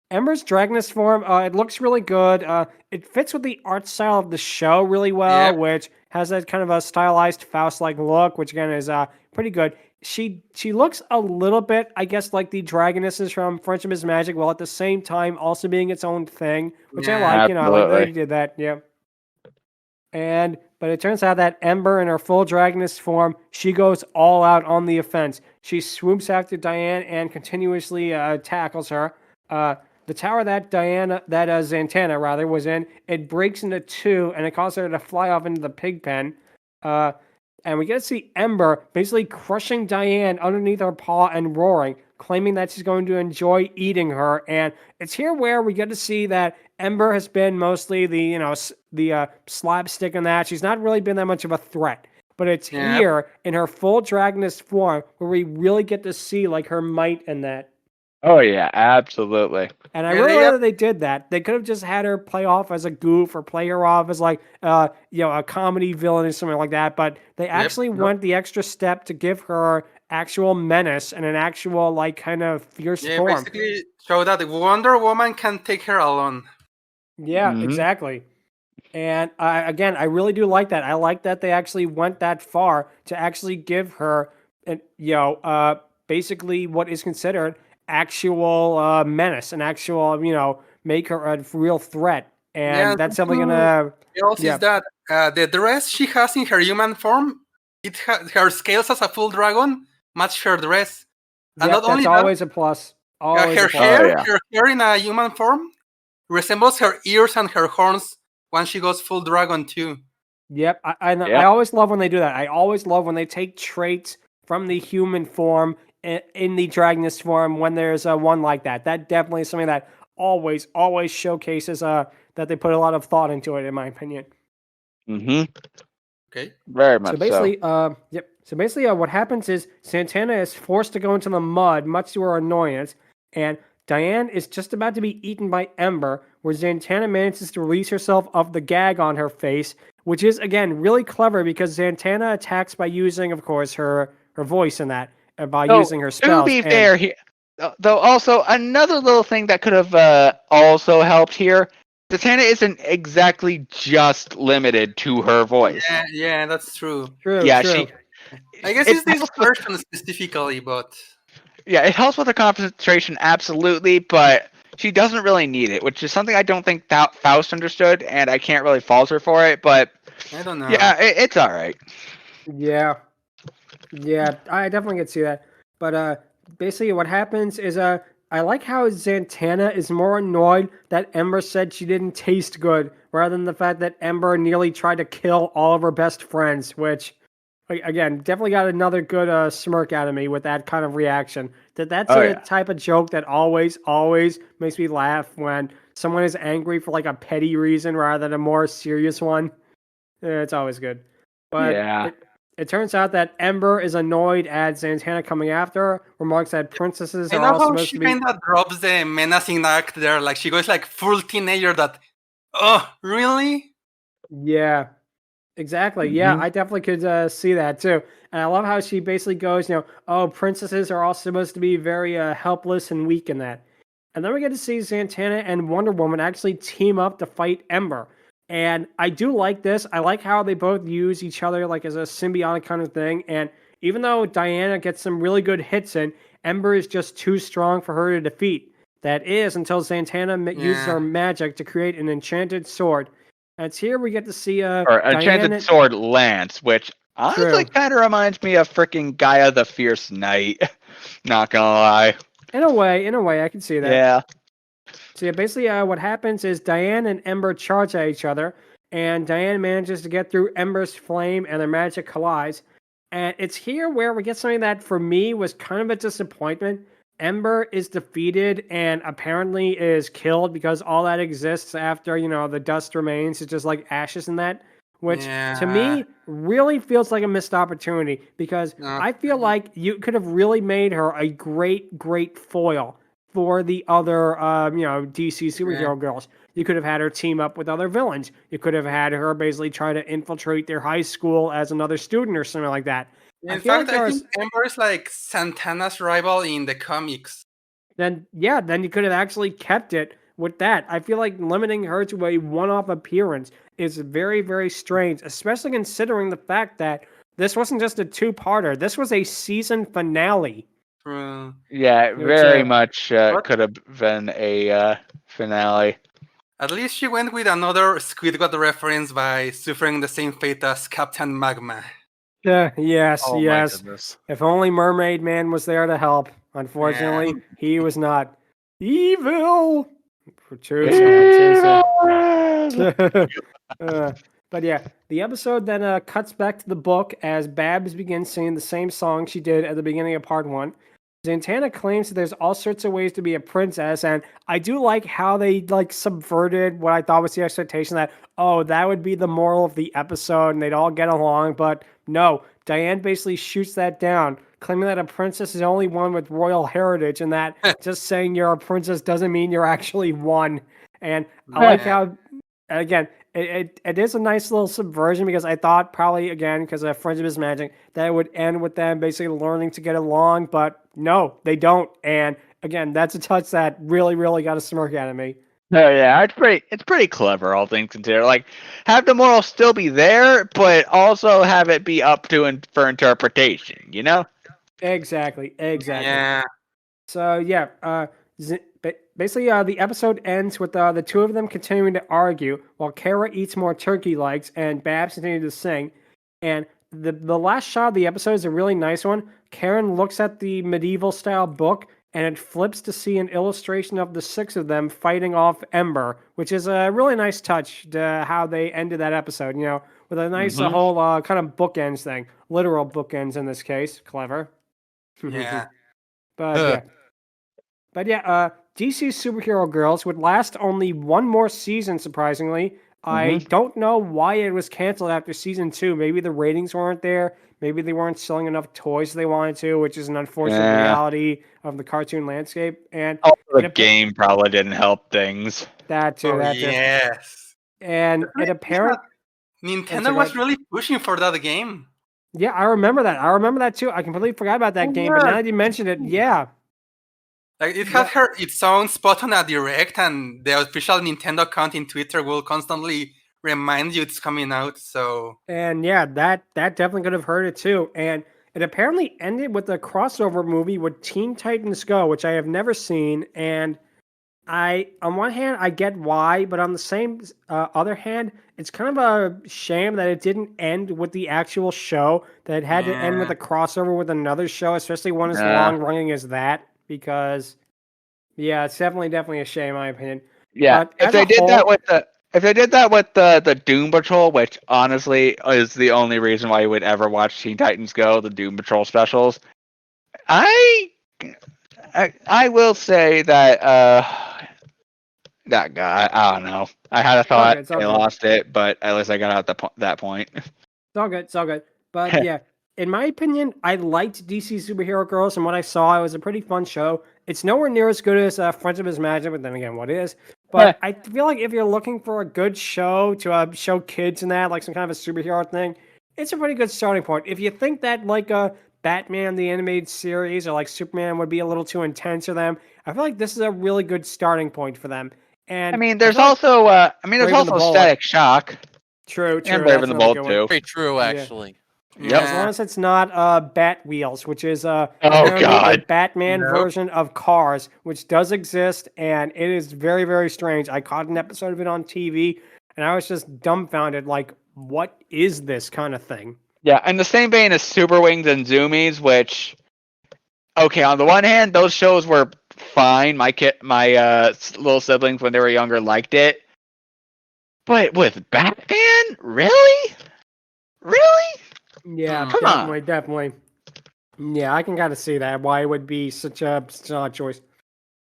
Ember's Dragoness form, it looks really good. It fits with the art style of the show really well, which has that kind of a stylized Faust-like look, which again is pretty good. She looks a little bit, I guess, like the Dragonesses from Friendship is Magic, while at the same time also being its own thing, which I like. You know, I like that you did that. Yeah. But it turns out that Ember, in her full Dragoness form, she goes all out on the offense. She swoops after Diane and continuously tackles her. The tower that Zatanna rather was in, it breaks into two, and it causes her to fly off into the pig pen. And we get to see Ember basically crushing Diane underneath her paw and roaring, claiming that she's going to enjoy eating her. And it's here where we get to see that Ember has been mostly the slapstick in that. She's not really been that much of a threat. But it's here in her full Dragoness form where we really get to see like her might in that. Oh yeah, absolutely. And I really like that they did that. They could have just had her play off as a goof or play her off as like a comedy villain or something like that. But they actually went the extra step to give her actual menace and an actual like kind of fierce form. Basically show that Wonder Woman can take her alone. Yeah, exactly. And I really do like that. I like that they actually went that far to actually give her, basically what is considered actual menace, an actual, make her a real threat. And that's something else is that the dress she has in her human form, her scales as a full dragon match her dress. And not only that's always a plus. her hair in a human form resembles her ears and her horns when she goes full dragon too. Yep, I always love when they do that. I always love when they take traits from the human form in the Dragoness form when there's one like that. That definitely is something that always showcases that they put a lot of thought into it, in my opinion. Mm-hmm. Okay. Very much So basically, yep. So basically, what happens is Santana is forced to go into the mud, much to her annoyance, and Diane is just about to be eaten by Ember, where Santana manages to release herself of the gag on her face, which is again really clever because Santana attacks by using, of course, her voice in that, by using her spells. To be fair, though, also another little thing that could have also helped here. Santana isn't exactly just limited to her voice. Yeah, that's true. True. I guess it's this version specifically, but yeah, it helps with the concentration, absolutely, but she doesn't really need it, which is something I don't think Faust understood, and I can't really fault her for it. But I don't know. yeah, it's all right. Yeah, I definitely could see that. But basically, what happens is I like how Santana is more annoyed that Ember said she didn't taste good, rather than the fact that Ember nearly tried to kill all of her best friends, which, again, definitely got another good smirk out of me with that kind of reaction. That's a type of joke that always makes me laugh when someone is angry for like a petty reason rather than a more serious one. It's always good. But yeah. It turns out that Ember is annoyed at Santana coming after her, remarks that princesses I are know all how supposed she to be... kind of drops the menacing act there. Like, she goes like full teenager that, oh, really? Yeah, exactly. Yeah, I definitely could see that too. And I love how she basically goes, oh, princesses are all supposed to be very helpless and weak in that. And then we get to see Santana and Wonder Woman actually team up to fight Ember. And I do like this. I like how they both use each other like as a symbiotic kind of thing. And even though Diana gets some really good hits in, Ember is just too strong for her to defeat. That is until Santana uses her magic to create an enchanted sword. And it's here we get to see or enchanted sword lance, which honestly kind of reminds me of freaking Gaia the Fierce Knight. Not gonna lie. In a way, I can see that. Yeah. So yeah, basically what happens is Diane and Ember charge at each other, and Diane manages to get through Ember's flame, and their magic collides. And it's here where we get something that, for me, was kind of a disappointment. Ember is defeated and apparently is killed because all that exists after, the dust remains is just like ashes and that. Which, to me, really feels like a missed opportunity because I feel like you could have really made her a great foil for the other, DC superhero girls. You could have had her team up with other villains. You could have had her basically try to infiltrate their high school as another student or something like that. In fact, I think Ember is like Santana's rival in the comics. Then you could have actually kept it with that. I feel like limiting her to a one-off appearance is very, very strange, especially considering the fact that this wasn't just a two-parter. This was a season finale. Yeah, very much could have been a finale. At least she went with another Squidward reference by suffering the same fate as Captain Magma. Yes. Goodness. If only Mermaid Man was there to help. Unfortunately, he was not. Evil! But yeah, the episode then cuts back to the book as Babs begins singing the same song she did at the beginning of part 1. Santana claims that there's all sorts of ways to be a princess, and I do like how they subverted what I thought was the expectation that, that would be the moral of the episode and they'd all get along, but no, Diane basically shoots that down, claiming that a princess is only one with royal heritage and that just saying you're a princess doesn't mean you're actually one. And I like how, again, it is a nice little subversion because I thought probably, again, because of Friendship is Magic, that it would end with them basically learning to get along, but no, they don't. And again, that's a touch that really, really got a smirk out of me. Oh yeah, it's pretty clever, all things considered. Like, have the moral still be there, but also have it be up to for interpretation, Exactly. Yeah. So yeah, basically the episode ends with the two of them continuing to argue while Kara eats more turkey legs and Babs continues to sing. And the last shot of the episode is a really nice one. Karen looks at the medieval style book and it flips to see an illustration of the 6 of them fighting off Ember, which is a really nice touch to how they ended that episode, with a nice whole kind of bookends thing. Literal bookends in this case. Clever. Yeah. But yeah, DC Superhero Girls would last only one more season, surprisingly. I don't know why it was canceled after season 2. Maybe the ratings weren't there. Maybe they weren't selling enough toys they wanted to, which is an unfortunate reality of the cartoon landscape. And the game probably didn't help things. That too. Oh, That too. yes. And it apparently Nintendo was really pushing for that game. Yeah, I remember that. I remember that too. I completely forgot about that game, but now that you mentioned it, yeah. Like it had its own spot on a direct, and the official Nintendo account in Twitter will constantly remind you it's coming out. So and yeah, that definitely could have hurt it too. And it apparently ended with a crossover movie with Teen Titans Go, which I have never seen. And on one hand, I get why, but on the same other hand, it's kind of a shame that it didn't end with the actual show. That it had to end with a crossover with another show, especially one as long running as that. Because, yeah, it's definitely a shame, in my opinion. Yeah, if they did that with the Doom Patrol, which honestly is the only reason why you would ever watch Teen Titans Go, the Doom Patrol specials, I will say that that guy, I don't know. I had a thought, I lost it, but at least I got out that point. It's all good. But yeah. In my opinion, I liked DC Superhero Girls, and what I saw, it was a pretty fun show. It's nowhere near as good as Friendship is Magic, but then again, what is? But I feel like if you're looking for a good show to show kids and that, like some kind of a superhero thing, it's a pretty good starting point. If you think that like Batman the Animated Series or like Superman would be a little too intense for them, I feel like this is a really good starting point for them. And I mean, there's also Static Shock. True. And Brave and the Bold too. Very true, actually. Yeah. As long as it's not Bat Wheels, which is a Batman version of Cars, which does exist, and it is very, very strange. I caught an episode of it on TV, and I was just dumbfounded, like, what is this kind of thing? Yeah, and the same vein as Super Wings and Zoomies, which, okay, on the one hand, those shows were fine. My little siblings, when they were younger, liked it. But with Batman? Really? Yeah, definitely. Yeah, I can kind of see that, why it would be such a choice.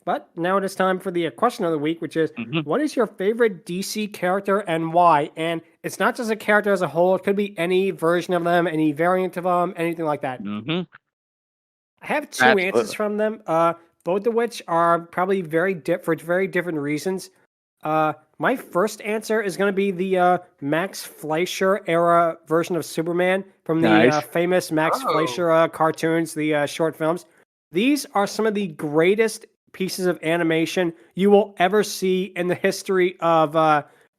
But now it is time for the question of the week, which is, what is your favorite DC character and why? And it's not just a character as a whole. It could be any version of them, any variant of them, anything like that. I have two answers from them, both of which are probably for very different reasons. My first answer is going to be the Max Fleischer era version of Superman from the famous Max Fleischer cartoons, the short films. These are some of the greatest pieces of animation you will ever see in the history of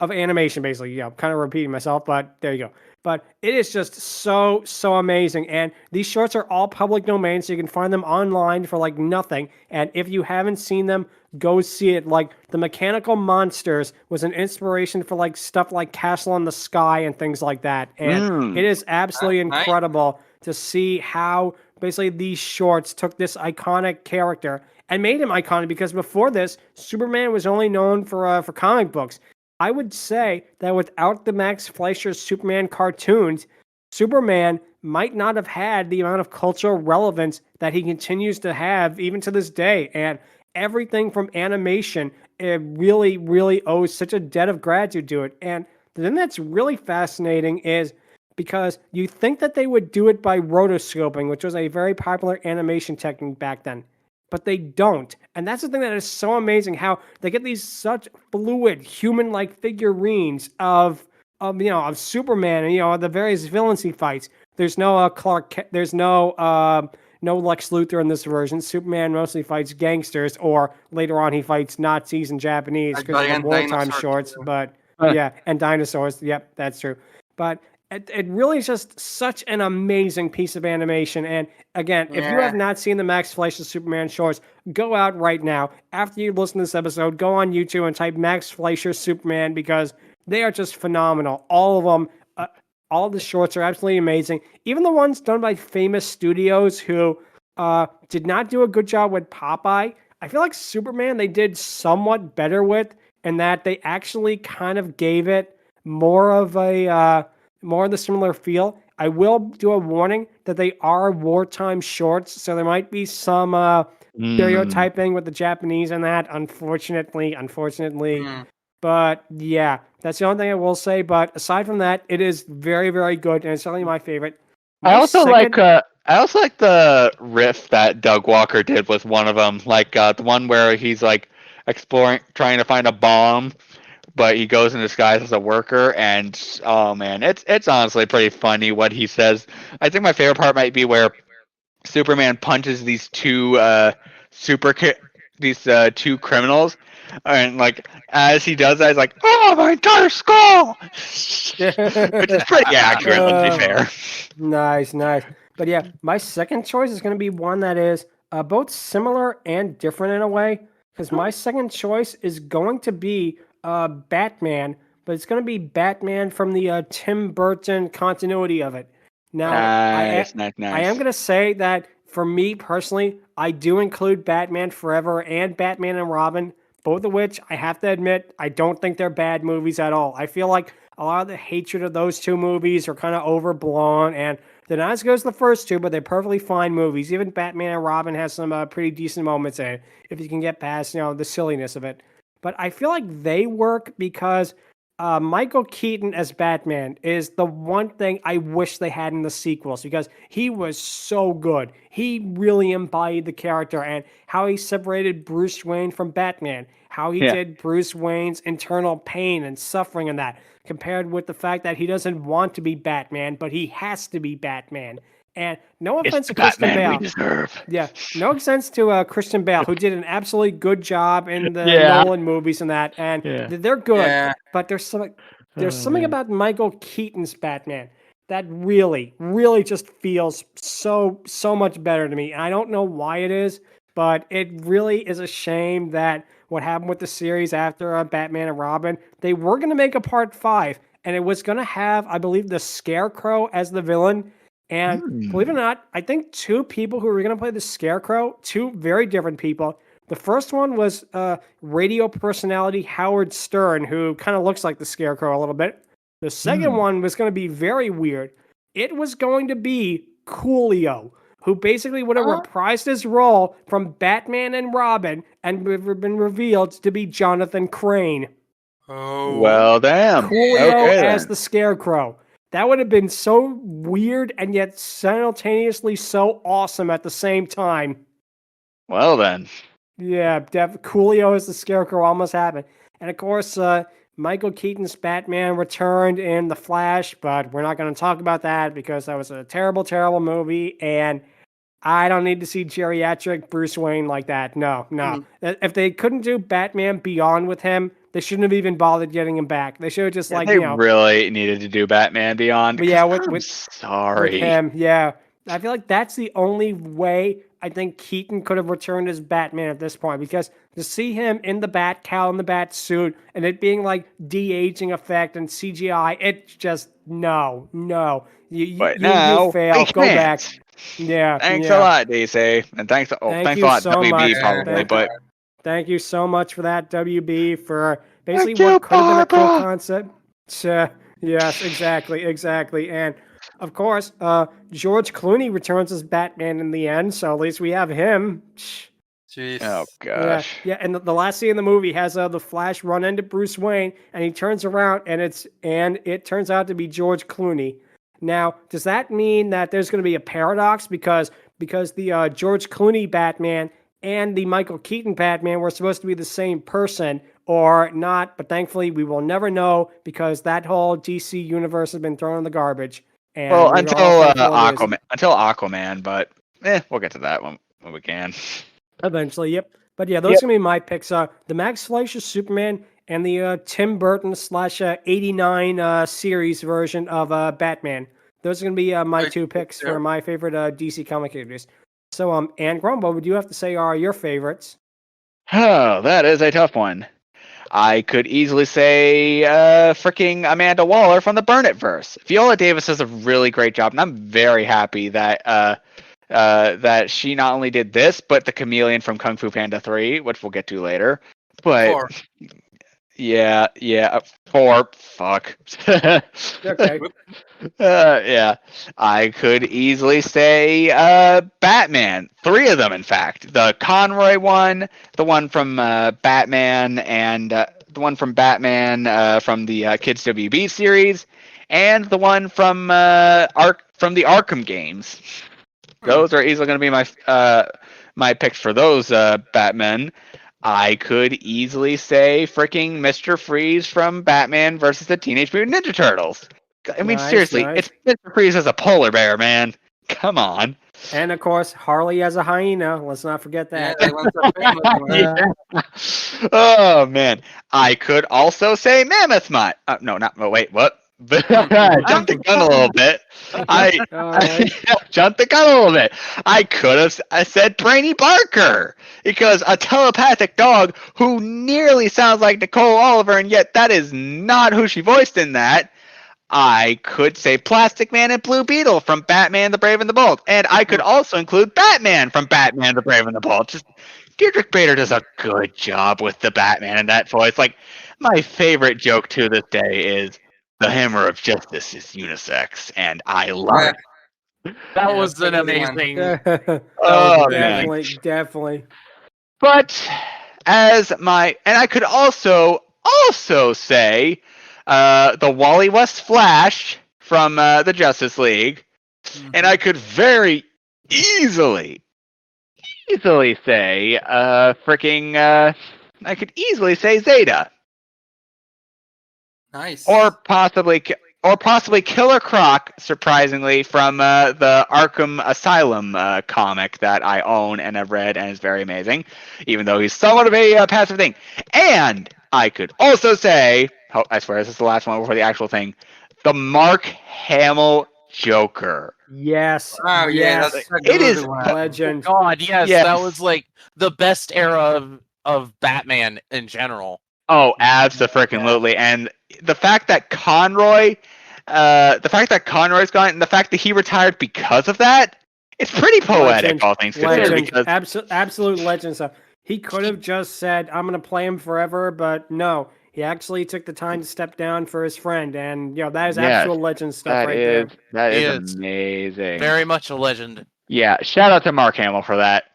animation, basically. Yeah, I'm kind of repeating myself, but there you go. But it is just so amazing. And these shorts are all public domain, so you can find them online for like nothing. And if you haven't seen them, go see it. Like the Mechanical Monsters was an inspiration for like stuff like Castle in the Sky and things like that. And it is absolutely incredible to see how basically these shorts took this iconic character and made him iconic, because before this, Superman was only known for comic books. I would say that without the Max Fleischer Superman cartoons, Superman might not have had the amount of cultural relevance that he continues to have even to this day. And everything from animation, it really owes such a debt of gratitude to it. And the thing that's really fascinating is because you think that they would do it by rotoscoping, which was a very popular animation technique back then. But they don't. And that's the thing that is so amazing, how they get these such fluid, human-like figurines of Superman and, the various villains he fights. There's no there's no Lex Luthor in this version. Superman mostly fights gangsters, or later on he fights Nazis and Japanese because of the wartime shorts. But yeah, and dinosaurs. Yep, that's true. But it really is just such an amazing piece of animation. And again, if you have not seen the Max Fleischer Superman shorts, go out right now. After you listen to this episode, go on YouTube and type Max Fleischer Superman, because they are just phenomenal. All of them, all the shorts are absolutely amazing. Even the ones done by famous studios who did not do a good job with Popeye. I feel like Superman they did somewhat better with, in that they actually kind of gave it more of the similar feel. I will do a warning that they are wartime shorts, so there might be some stereotyping with the Japanese and that. Unfortunately. Mm. But yeah, that's the only thing I will say. But aside from that, it is very, very good, and it's certainly my favorite. I also like the riff that Doug Walker did with one of them, like the one where he's like exploring, trying to find a bomb, but he goes in disguise as a worker, and oh man, it's honestly pretty funny what he says. I think my favorite part might be where Superman punches these two two criminals, and like as he does that, he's like, "Oh, my entire skull," which is pretty accurate. Let's be fair. Nice. But yeah, my second choice is going to be one that is both similar and different in a way. Because my second choice is going to be Batman, but it's going to be Batman from the Tim Burton continuity of it. Now, Nice. I am going to say that for me personally, I do include Batman Forever and Batman and Robin, both of which I have to admit, I don't think they're bad movies at all. I feel like a lot of the hatred of those two movies are kind of overblown, and they're not as good as the first two, but they're perfectly fine movies. Even Batman and Robin has some pretty decent moments in it, if you can get past, the silliness of it. But I feel like they work because Michael Keaton as Batman is the one thing I wish they had in the sequels, because he was so good. He really embodied the character, and how he separated Bruce Wayne from Batman, how he did Bruce Wayne's internal pain and suffering and that, compared with the fact that he doesn't want to be Batman, but he has to be Batman. And no offense to Christian Bale. Yeah, no offense to Christian Bale, who did an absolutely good job in the Nolan movies and that, and they're good. Yeah. But there's something about Michael Keaton's Batman that really, really just feels so much better to me. And I don't know why it is, but it really is a shame that what happened with the series after Batman and Robin, they were going to make a part 5, and it was going to have, I believe, the Scarecrow as the villain. And believe it or not, I think 2 people who were going to play the Scarecrow, 2 very different people. The first one was radio personality Howard Stern, who kind of looks like the Scarecrow a little bit. The second one was going to be very weird. It was going to be Coolio, who basically would have reprised his role from Batman and Robin and been revealed to be Jonathan Crane. Oh. Well, damn. Coolio as the Scarecrow. That would have been so weird and yet simultaneously so awesome at the same time. Well, then. Yeah, Coolio as the Scarecrow almost happened. And of course, Michael Keaton's Batman returned in The Flash, but we're not going to talk about that because that was a terrible, terrible movie, and I don't need to see geriatric Bruce Wayne like that. No. If they couldn't do Batman Beyond with him, they shouldn't have even bothered getting him back. They should have just they really needed to do Batman Beyond. But yeah, with him, yeah. I feel like that's the only way I think Keaton could have returned as Batman at this point, because to see him in the bat cowl, in the bat suit, and it being like de-aging effect and CGI, it's just no. You fail. Go back. Yeah. Thanks a lot, DC, and thanks a lot, so WB, much. probably. Thank you so much for that, WB, for basically what could have been a cool concept. Yes, exactly. And of course, George Clooney returns as Batman in the end, so at least we have him. Jeez. Oh gosh. Yeah. And the last scene in the movie has the Flash run into Bruce Wayne, and he turns around, and it turns out to be George Clooney. Now, does that mean that there's going to be a paradox because the George Clooney Batman and the Michael Keaton Batman were supposed to be the same person, or not? But thankfully, we will never know, because that whole DC universe has been thrown in the garbage. And until Aquaman, but we'll get to that when we can. Eventually, yep. But yeah, those are going to be my picks. The Max Fleischer Superman and the Tim Burton / 89 series version of Batman. Those are going to be my 2 picks for my favorite DC comic characters. So, Angron, what would you have to say are your favorites? Oh, that is a tough one. I could easily say freaking Amanda Waller from the Burnitverse. Viola Davis does a really great job, and I'm very happy that that she not only did this, but the Chameleon from Kung Fu Panda 3, which we'll get to later. But Yeah. 4. Fuck. Okay. Yeah. I could easily say Batman. 3 of them, in fact. The Conroy one, the one from Batman, and the one from Batman from the Kids WB series, and the one from from the Arkham games. Those are easily going to be my picks for those Batmen. I could easily say freaking Mr. Freeze from Batman versus the Teenage Mutant Ninja Turtles. I mean, Nice, seriously, nice. it's Mr. Freeze as a polar bear, man. Come on. And of course, Harley as a hyena. Let's not forget Yeah, that. that one's a famous one. Oh man, I could also say Mammoth Mutt. No, not. Oh, wait, what? Jumped the gun a little bit. I jumped the gun a little bit. I could have said Brainy Barker because a telepathic dog who nearly sounds like Nicole Oliver, and yet that is not who she voiced in that. I could say Plastic Man and Blue Beetle from Batman the Brave and the Bold. And I could also include Batman from Batman the Brave and the Bold. Just Deirdre Bader does a good job with the Batman in that voice. Like, my favorite joke to this day is the Hammer of Justice is unisex, and I love it. That Yeah, was that's an a good one. amazing. Oh, man. Definitely. But as my, and I could also say the Wally West Flash from the Justice League, and I could very easily say I could easily say Zeta, Nice. or possibly Killer Croc, surprisingly, from the Arkham Asylum comic that I own and have read and is very amazing, even though he's somewhat of a passive thing. And I could also say, I swear this is the last one before the actual thing, the Mark Hamill Joker. Yes. Oh yeah, yes. that's a It good is- one. Legend. God, yes, Yes. that was like the best era of Batman in general. Oh, absolutely. And the fact that Conroy's gone, and the fact that he retired because of that, it's pretty poetic, Legend. all things considered. Legend. Because Absolute legend stuff. He could have just said, I'm going to play him forever, but no. He actually took the time to step down for his friend, and that is Yes, actual legend stuff there. that He is is. amazing. Very much a legend. Yeah, shout out to Mark Hamill for that.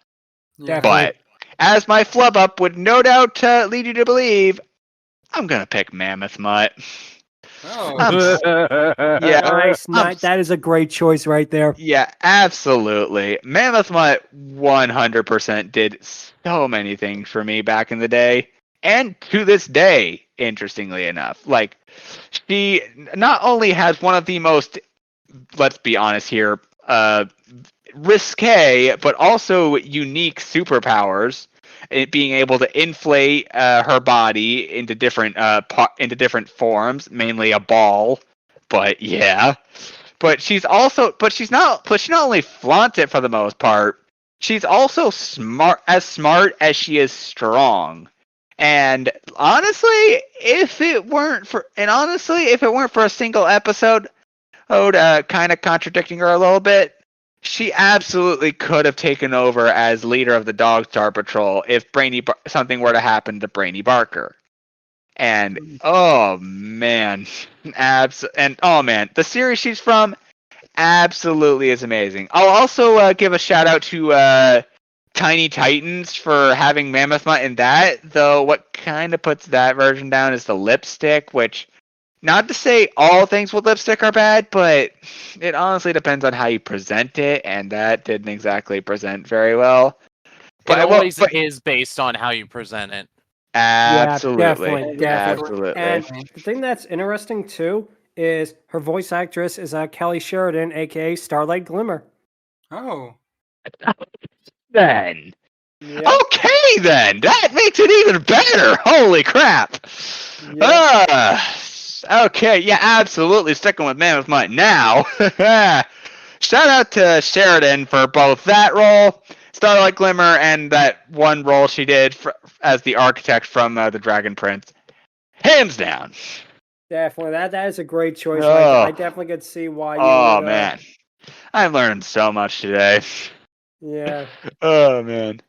Yeah. But as my flub up would no doubt lead you to believe, I'm gonna pick Mammoth Mutt. Oh, Yeah, Nice. That is a great choice right there. Yeah, absolutely. Mammoth Mutt 100% did so many things for me back in the day, and to this day, interestingly enough. Like, she not only has one of the most, let's be honest here, risque, but also unique superpowers. It being able to inflate her body into different forms, mainly a ball. But yeah. But she not only flaunts it for the most part, she's also smart as she is strong. And honestly, if it weren't for a single episode, kind of contradicting her a little bit, she absolutely could have taken over as leader of the Dog Star Patrol if something were to happen to Brainy Barker. And oh man, the series she's from absolutely is amazing. I'll also give a shout out to Tiny Titans for having Mammoth Mutt in that. Though what kind of puts that version down is the lipstick, which, not to say all things with lipstick are bad, but it honestly depends on how you present it, and that didn't exactly present very well. But it always is based on how you present it. Absolutely. Definitely. Absolutely. And the thing that's interesting too is her voice actress is Kelly Sheridan, aka Starlight Glimmer. oh, Then. Yep. Okay, then. That makes it even better. Holy crap. Yep. Okay, yeah, absolutely. Sticking with Mammoth Mutt now. Shout out to Sheridan for both that role, Starlight Glimmer, and that one role she did as the architect from the Dragon Prince. Hands down. Definitely. That is a great choice. Oh. I definitely could see why you would, Man. I learned so much today. Yeah. Oh, man.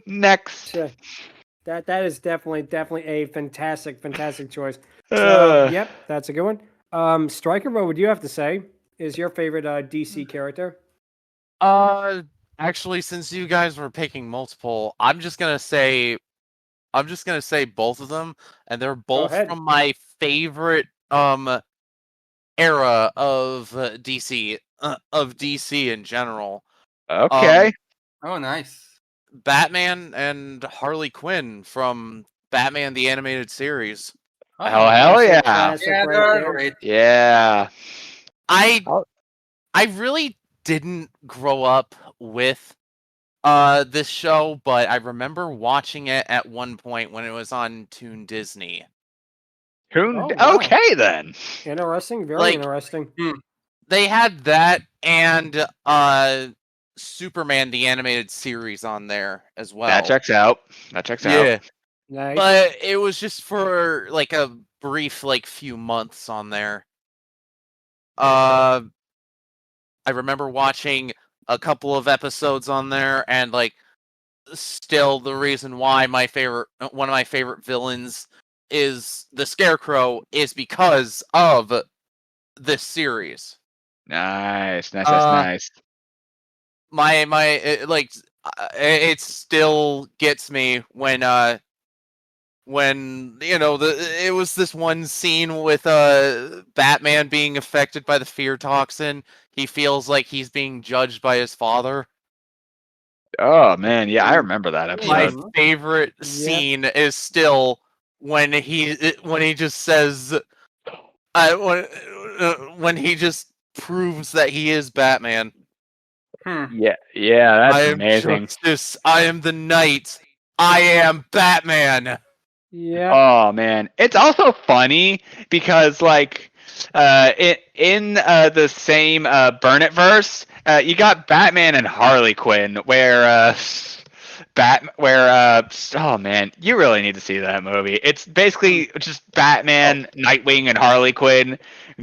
Next. That is definitely a fantastic choice. So, yep, that's a good one. Stryker, what would you have to say? Is your favorite DC character? Actually, since you guys were picking multiple, I'm just gonna say both of them, and they're both ahead. from my favorite era of DC in general. Okay. Oh, nice. Batman and Harley Quinn from Batman the Animated Series. Oh, hell yeah. Classic Yeah, right they're there. great. Yeah. I really didn't grow up with this show, but I remember watching it at one point when it was on Toon Disney. Oh, wow. Okay then. Interesting, very Like- interesting. They had that and Superman the Animated Series on there as well. That checks out. Yeah. Nice. But it was just for like a brief few months on there. I remember watching a couple of episodes on there, and still the reason why one of my favorite villains is the Scarecrow is because of this series. Nice. It still gets me when it was this one scene with Batman being affected by the fear toxin. He feels like he's being judged by his father. Oh man, yeah, I remember that My episode. favorite Yep. scene is still when he just says when he just proves that he is Batman. Yeah, that's I am amazing. justice. I am the knight. I am Batman. Yeah. Oh man, it's also funny because in the same Burn It verse, you got Batman and Harley Quinn, where oh man, you really need to see that movie. It's basically just Batman, Nightwing, and Harley Quinn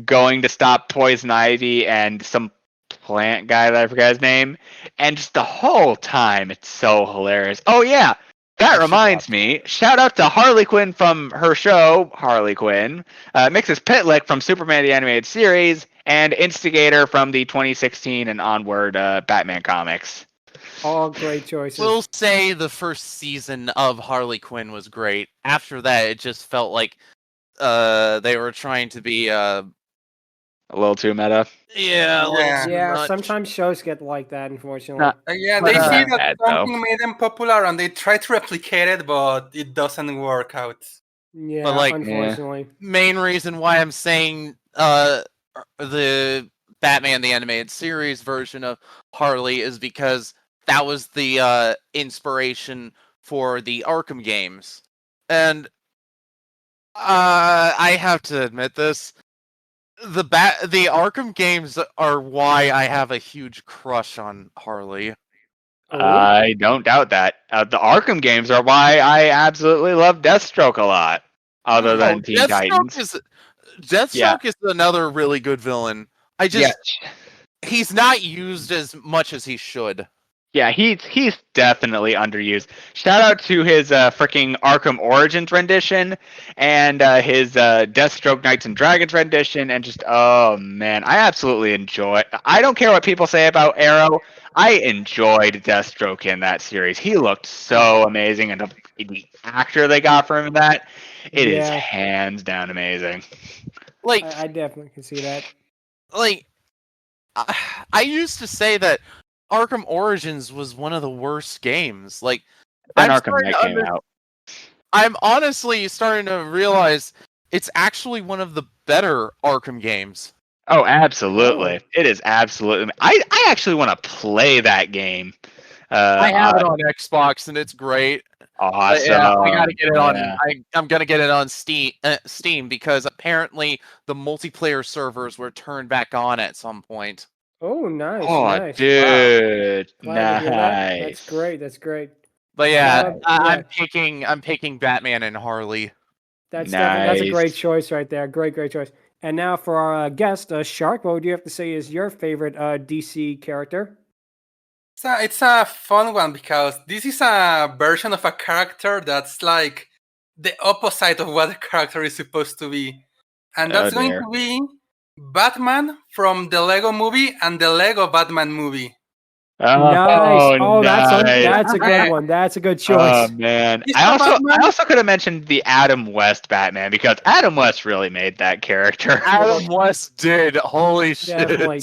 going to stop Poison Ivy and some plant guy that I forgot his name, and just the whole time it's so hilarious. Oh yeah. That reminds me, shout out to Harley Quinn from her show, Harley Quinn, Mixes Pitlick from Superman the Animated Series, and Instigator from the 2016 and onward Batman comics. All great choices. We'll say the first season of Harley Quinn was great. After that, it just felt like they were trying to be A little too meta. yeah, a little too Yeah, much. sometimes shows get like that, unfortunately. Yeah, But, they see that bad, something made them popular and they try to replicate it, but it doesn't work out. Yeah, But, unfortunately. Main reason why I'm saying the Batman the Animated Series version of Harley is because that was the inspiration for the Arkham games. And I have to admit this. The Arkham games are why I have a huge crush on Harley. I don't doubt that. The Arkham games are why I absolutely love Deathstroke a lot. Other than Teen Titans. Deathstroke is another really good villain. He's not used as much as he should. Yeah, he's definitely underused. Shout out to his freaking Arkham Origins rendition and his Deathstroke Knights and Dragons rendition, and just oh man, I absolutely enjoy. I don't care what people say about Arrow. I enjoyed Deathstroke in that series. He looked so amazing, and the actor they got from that, it is hands down amazing. I definitely can see that. I used to say that Arkham Origins was one of the worst games. Then Arkham Knight came out. I'm honestly starting to realize it's actually one of the better Arkham games. Oh, absolutely. It is absolutely. I actually want to play that game. I have it on Xbox and it's great. Awesome. Yeah, I gotta get it on. I'm gonna get it on Steam because apparently the multiplayer servers were turned back on at some point. Oh, nice. Oh, nice. dude, Glad to hear that. nice. That's great. But yeah, I'm picking Batman and Harley. That's a great Nice. choice right there. Great choice. And now for our guest, Shark, what would you have to say is your favorite DC character? It's a fun one because this is a version of a character that's like the opposite of what the character is supposed to be. And that's going to be Batman from the Lego movie and the Lego Batman movie. Nice. Oh, nice. that's a good one. That's a good choice. Oh man, I also could have mentioned the Adam West Batman because Adam West really made that character. Adam West did. Holy shit. Definitely.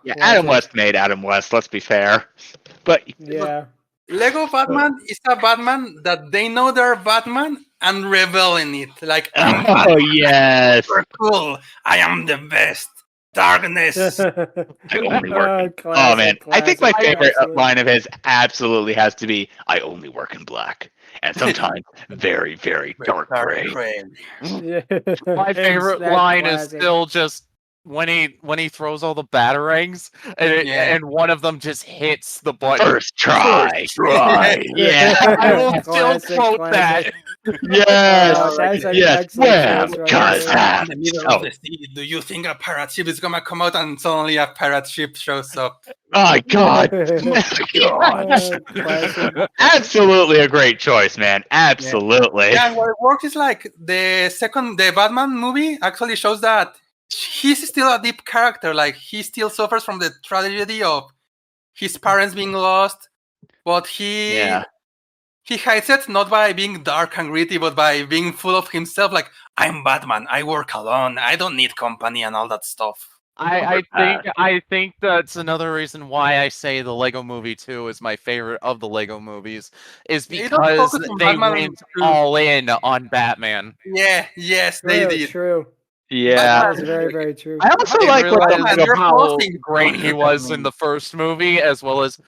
Yeah, Adam West made Adam West. Let's be fair, but yeah. Lego Batman is a Batman that they know they're Batman and revel in it. Like, yes, super cool. I am the best. Darkness. I only work. Oh man, I think my favorite line of his absolutely has to be, "I only work in black, and sometimes very, very dark gray." My favorite line is still just when he throws all the batarangs and one of them just hits the button. First try. Yeah. I will still quote that. Yes. Well, because in the middle of the sea, do you think a pirate ship is gonna come out and suddenly a pirate ship shows up? My God. Absolutely a great choice, man. Absolutely. Yeah, what it works is like the Batman movie actually shows that he's still a deep character. Like, he still suffers from the tragedy of his parents being lost, but he hides it not by being dark and gritty, but by being full of himself. Like, I'm Batman. I work alone. I don't need company and all that stuff. I think that's another reason why I say the Lego Movie 2 is my favorite of the Lego movies, is because they went all in on Batman. Yeah, yes, they did. True. Yeah, that's very, very true. I also like how great he was in the first movie, as well as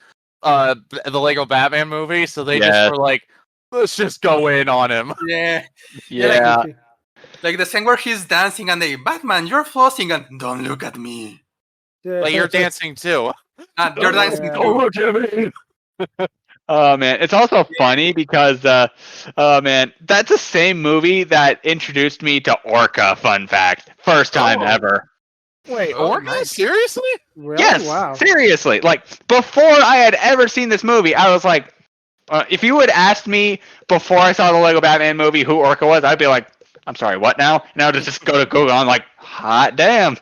the Lego Batman movie. So they just were like, let's just go in on him. Yeah. Like the scene where he's dancing and they, Batman, you're flossing, and don't look at me. But you're dancing too. You're dancing too. Don't look at me. Oh man, it's also funny because man, that's the same movie that introduced me to Orca. Fun fact, first time ever. Wait, Orca? Nice. Seriously? Really? Yes, wow. Seriously. Like, before I had ever seen this movie, I was like, if you had asked me before I saw the Lego Batman movie who Orca was, I'd be like, I'm sorry, what now? And I would just go to Google. I'm like, hot damn.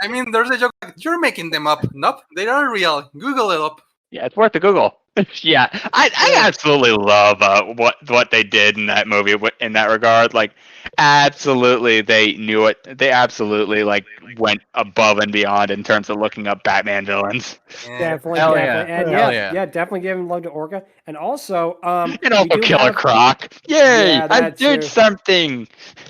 I mean, there's a joke like, you're making them up. Nope, they are real. Google it up. Yeah, it's worth the Google. Yeah, I absolutely love what they did in that movie in that regard. Like, absolutely, they knew it. They absolutely went above and beyond in terms of looking up Batman villains. Definitely. And definitely giving love to Orca, and also and also Killer Croc. Yay! I did something.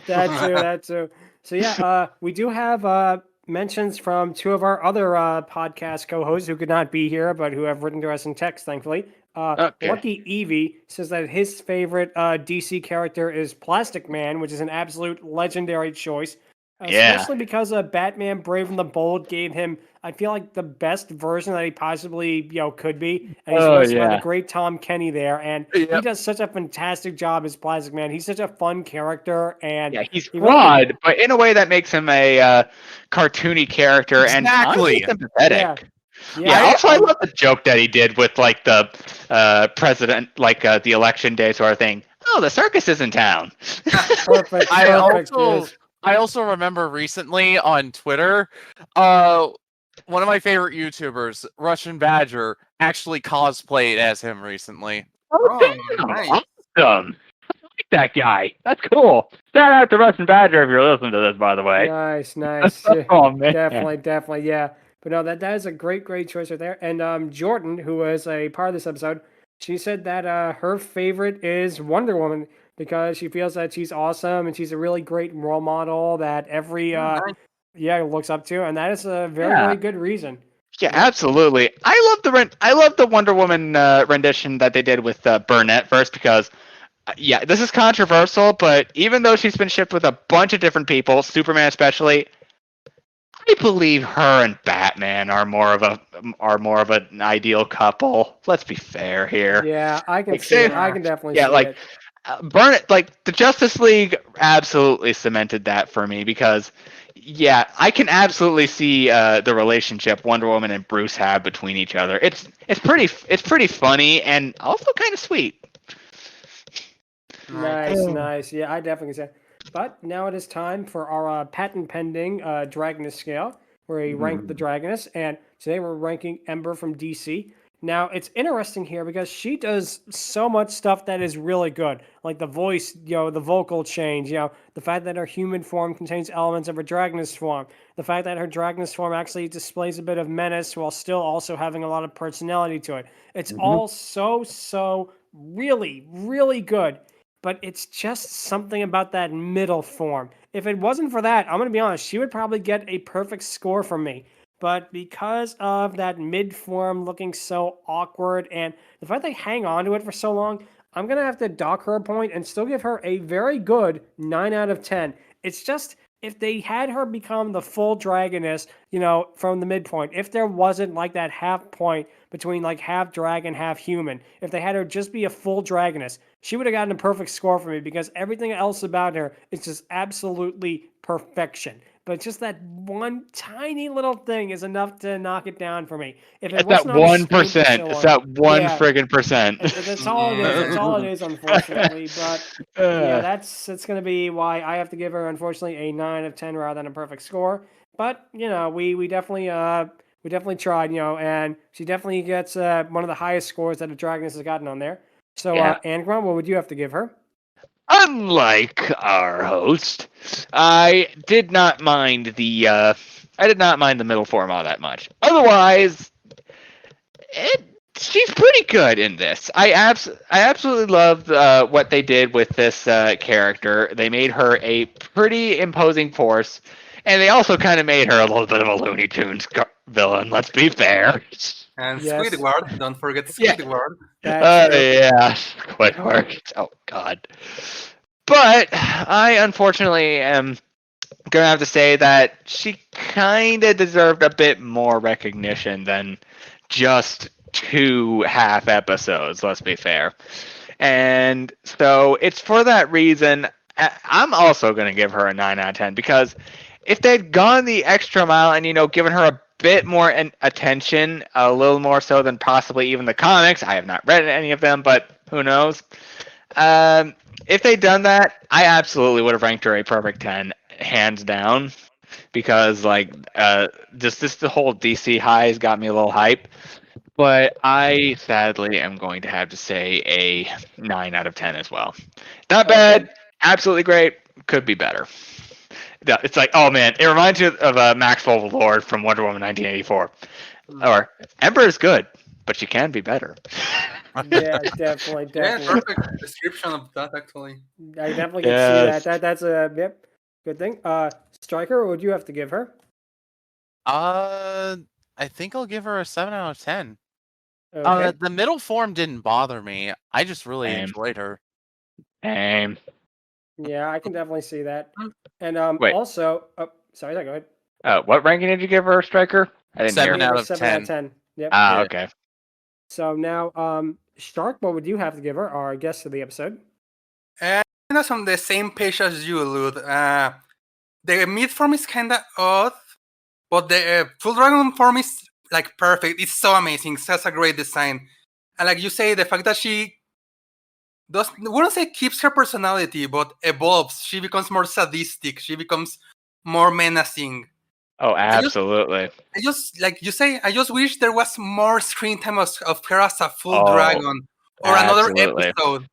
That too. So yeah, we do have mentions from two of our other podcast co-hosts who could not be here, but who have written to us in text, thankfully. LuckyEevee says that his favorite DC character is Plastic Man, which is an absolute legendary choice. Especially because Batman Brave and the Bold gave him, I feel like, the best version that he possibly could be. And he's voiced by the great Tom Kenny there. And he does such a fantastic job as Plastic Man. He's such a fun character. And he's flawed, but in a way that makes him a cartoony character and sympathetic. Also, I love the joke that he did with the president, the election day sort of thing. Oh, the circus is in town. Perfect. I also remember recently on Twitter, one of my favorite YouTubers, Russian Badger, actually cosplayed as him recently. Nice. Awesome. I like that guy. That's cool. Shout out to Russian Badger if you're listening to this, by the way. Nice. Oh, man. Definitely, yeah. But no, that is a great choice right there. And Jordan, who was a part of this episode, she said that her favorite is Wonder Woman because she feels that she's awesome and she's a really great role model that every looks up to, and that is a very good reason. Yeah, absolutely. I love the Wonder Woman rendition that they did with Burnett first because this is controversial, but even though she's been shipped with a bunch of different people, Superman especially, I believe her and Batman are more of an ideal couple. Let's be fair here. Yeah, I can see it. I can definitely see it. burn it. Like the Justice League absolutely cemented that for me because, yeah, I can absolutely see the relationship Wonder Woman and Bruce have between each other. It's pretty funny and also kind of sweet. Nice. Yeah, I definitely say. But now it is time for our patent pending Dragoness Scale, where we rank the Dragoness, and today we're ranking Ember from DC. Now it's interesting here because she does so much stuff that is really good, like the voice, the vocal change, the fact that her human form contains elements of her Dragoness form, the fact that her Dragoness form actually displays a bit of menace while still also having a lot of personality to it. It's all so really, really good. But it's just something about that middle form. If it wasn't for that, I'm going to be honest, she would probably get a perfect score from me. But because of that mid form looking so awkward and the fact they hang on to it for so long, I'm going to have to dock her a point and still give her a very good 9 out of 10. It's just, if they had her become the full Dragoness, from the midpoint, if there wasn't like that half point between like half dragon, half human, if they had her just be a full Dragoness, she would have gotten a perfect score for me because everything else about her is just absolutely perfection. But just that one tiny little thing is enough to knock it down for me. If it It's that wasn't on the screen for 1%. so It's long- that one Yeah. friggin' percent. That's all it is. That's all it is, unfortunately. But yeah, that's going to be why I have to give her, unfortunately, a 9 out of 10 rather than a perfect score. But we definitely tried, and she definitely gets one of the highest scores that a Dragoness has gotten on there. So, Yeah. Angron, what would you have to give her? Unlike our host, I did not mind the middle form all that much. Otherwise, she's pretty good in this. I absolutely loved what they did with this character. They made her a pretty imposing force, and they also kind of made her a little bit of a Looney Tunes villain. Let's be fair. And Yes. Squidward, don't forget Yeah. Squidward. That's true. Yeah, Squidward. Oh God. But I unfortunately am gonna have to say that she kind of deserved a bit more recognition than just 2 half episodes. Let's be fair. And so it's for that reason I'm also gonna give her a 9 out of 10 because if they'd gone the extra mile and given her a bit more attention, a little more so than possibly even the comics. I have not read any of them, but who knows? If they'd done that, I absolutely would have ranked her a perfect 10, hands down, because just the whole DC highs got me a little hype. But I sadly am going to have to say a 9 out of 10 as well. Not bad, absolutely great, could be better. It's like, oh man, it reminds you of Maxwell Lord from Wonder Woman 1984. Or Ember is good, but she can be better. Yeah, definitely. Yeah, perfect description of that, actually. I definitely can see that. That's a good thing. Stryker, what would you have to give her? I think I'll give her a 7 out of 10. Okay. The middle form didn't bother me. I just really enjoyed her. Same. Yeah, I can definitely see that. And Wait. also, sorry, go ahead. What ranking did you give her, Stryker? I didn't 7 hear. out of 7 out of 10. 10. Yep. Ah, okay. So now, Stark, what would you have to give her, our guest of the episode? On the same page as you, Lud. The mid form is kind of odd, but the full dragon form is like perfect. It's so amazing. It has a great design. And like you say, the fact that she wouldn't say keeps her personality, but evolves. She becomes more sadistic. She becomes more menacing. Oh, absolutely. I just like you say, I just wish there was more screen time of her as a full dragon or another episode.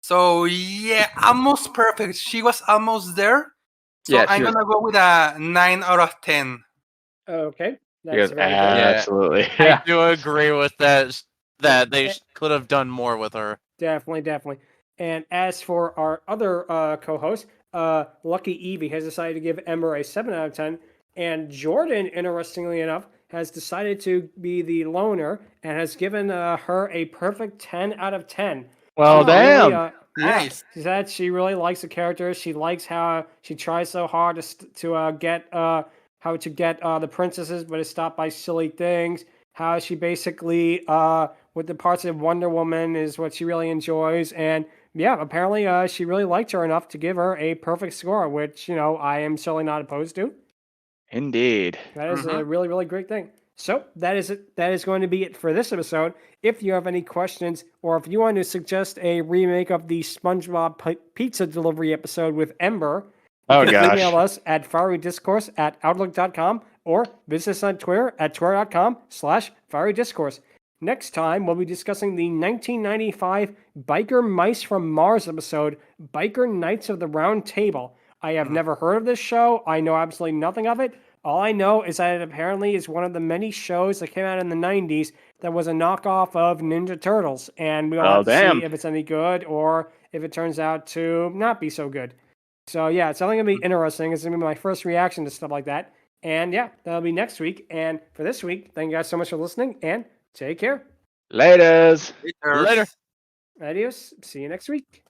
So yeah, almost perfect. She was almost there. So Yeah, I'm gonna go with a 9 out of 10. Okay. That's very good. Absolutely. I do agree with that. That they could have done more with her. Definitely. And as for our other co-host, LuckyEevee has decided to give Ember a 7 out of 10. And Jordan, interestingly enough, has decided to be the loner and has given her a perfect 10 out of 10. Well, damn. Really, nice. She said she really likes the character. She likes how she tries so hard to get the princesses, but is stopped by silly things. How she basically, with the parts of Wonder Woman, is what she really enjoys. And yeah, apparently she really liked her enough to give her a perfect score, which, I am certainly not opposed to. Indeed. That is a really, really great thing. So that is it. That is going to be it for this episode. If you have any questions, or if you want to suggest a remake of the SpongeBob pizza delivery episode with Ember, you can email us at fiorydiscourse@outlook.com or visit us on Twitter at twitter.com/fiorydiscourse. Next time, we'll be discussing the 1995 Biker Mice from Mars episode, Biker Knights of the Round Table. I have never heard of this show. I know absolutely nothing of it. All I know is that it apparently is one of the many shows that came out in the 90s that was a knockoff of Ninja Turtles. And we'll have to see if it's any good or if it turns out to not be so good. So, yeah, it's something going to be interesting. It's going to be my first reaction to stuff like that. And, yeah, that'll be next week. And for this week, thank you guys so much for listening, and take care. Later. Later. Adios. See you next week.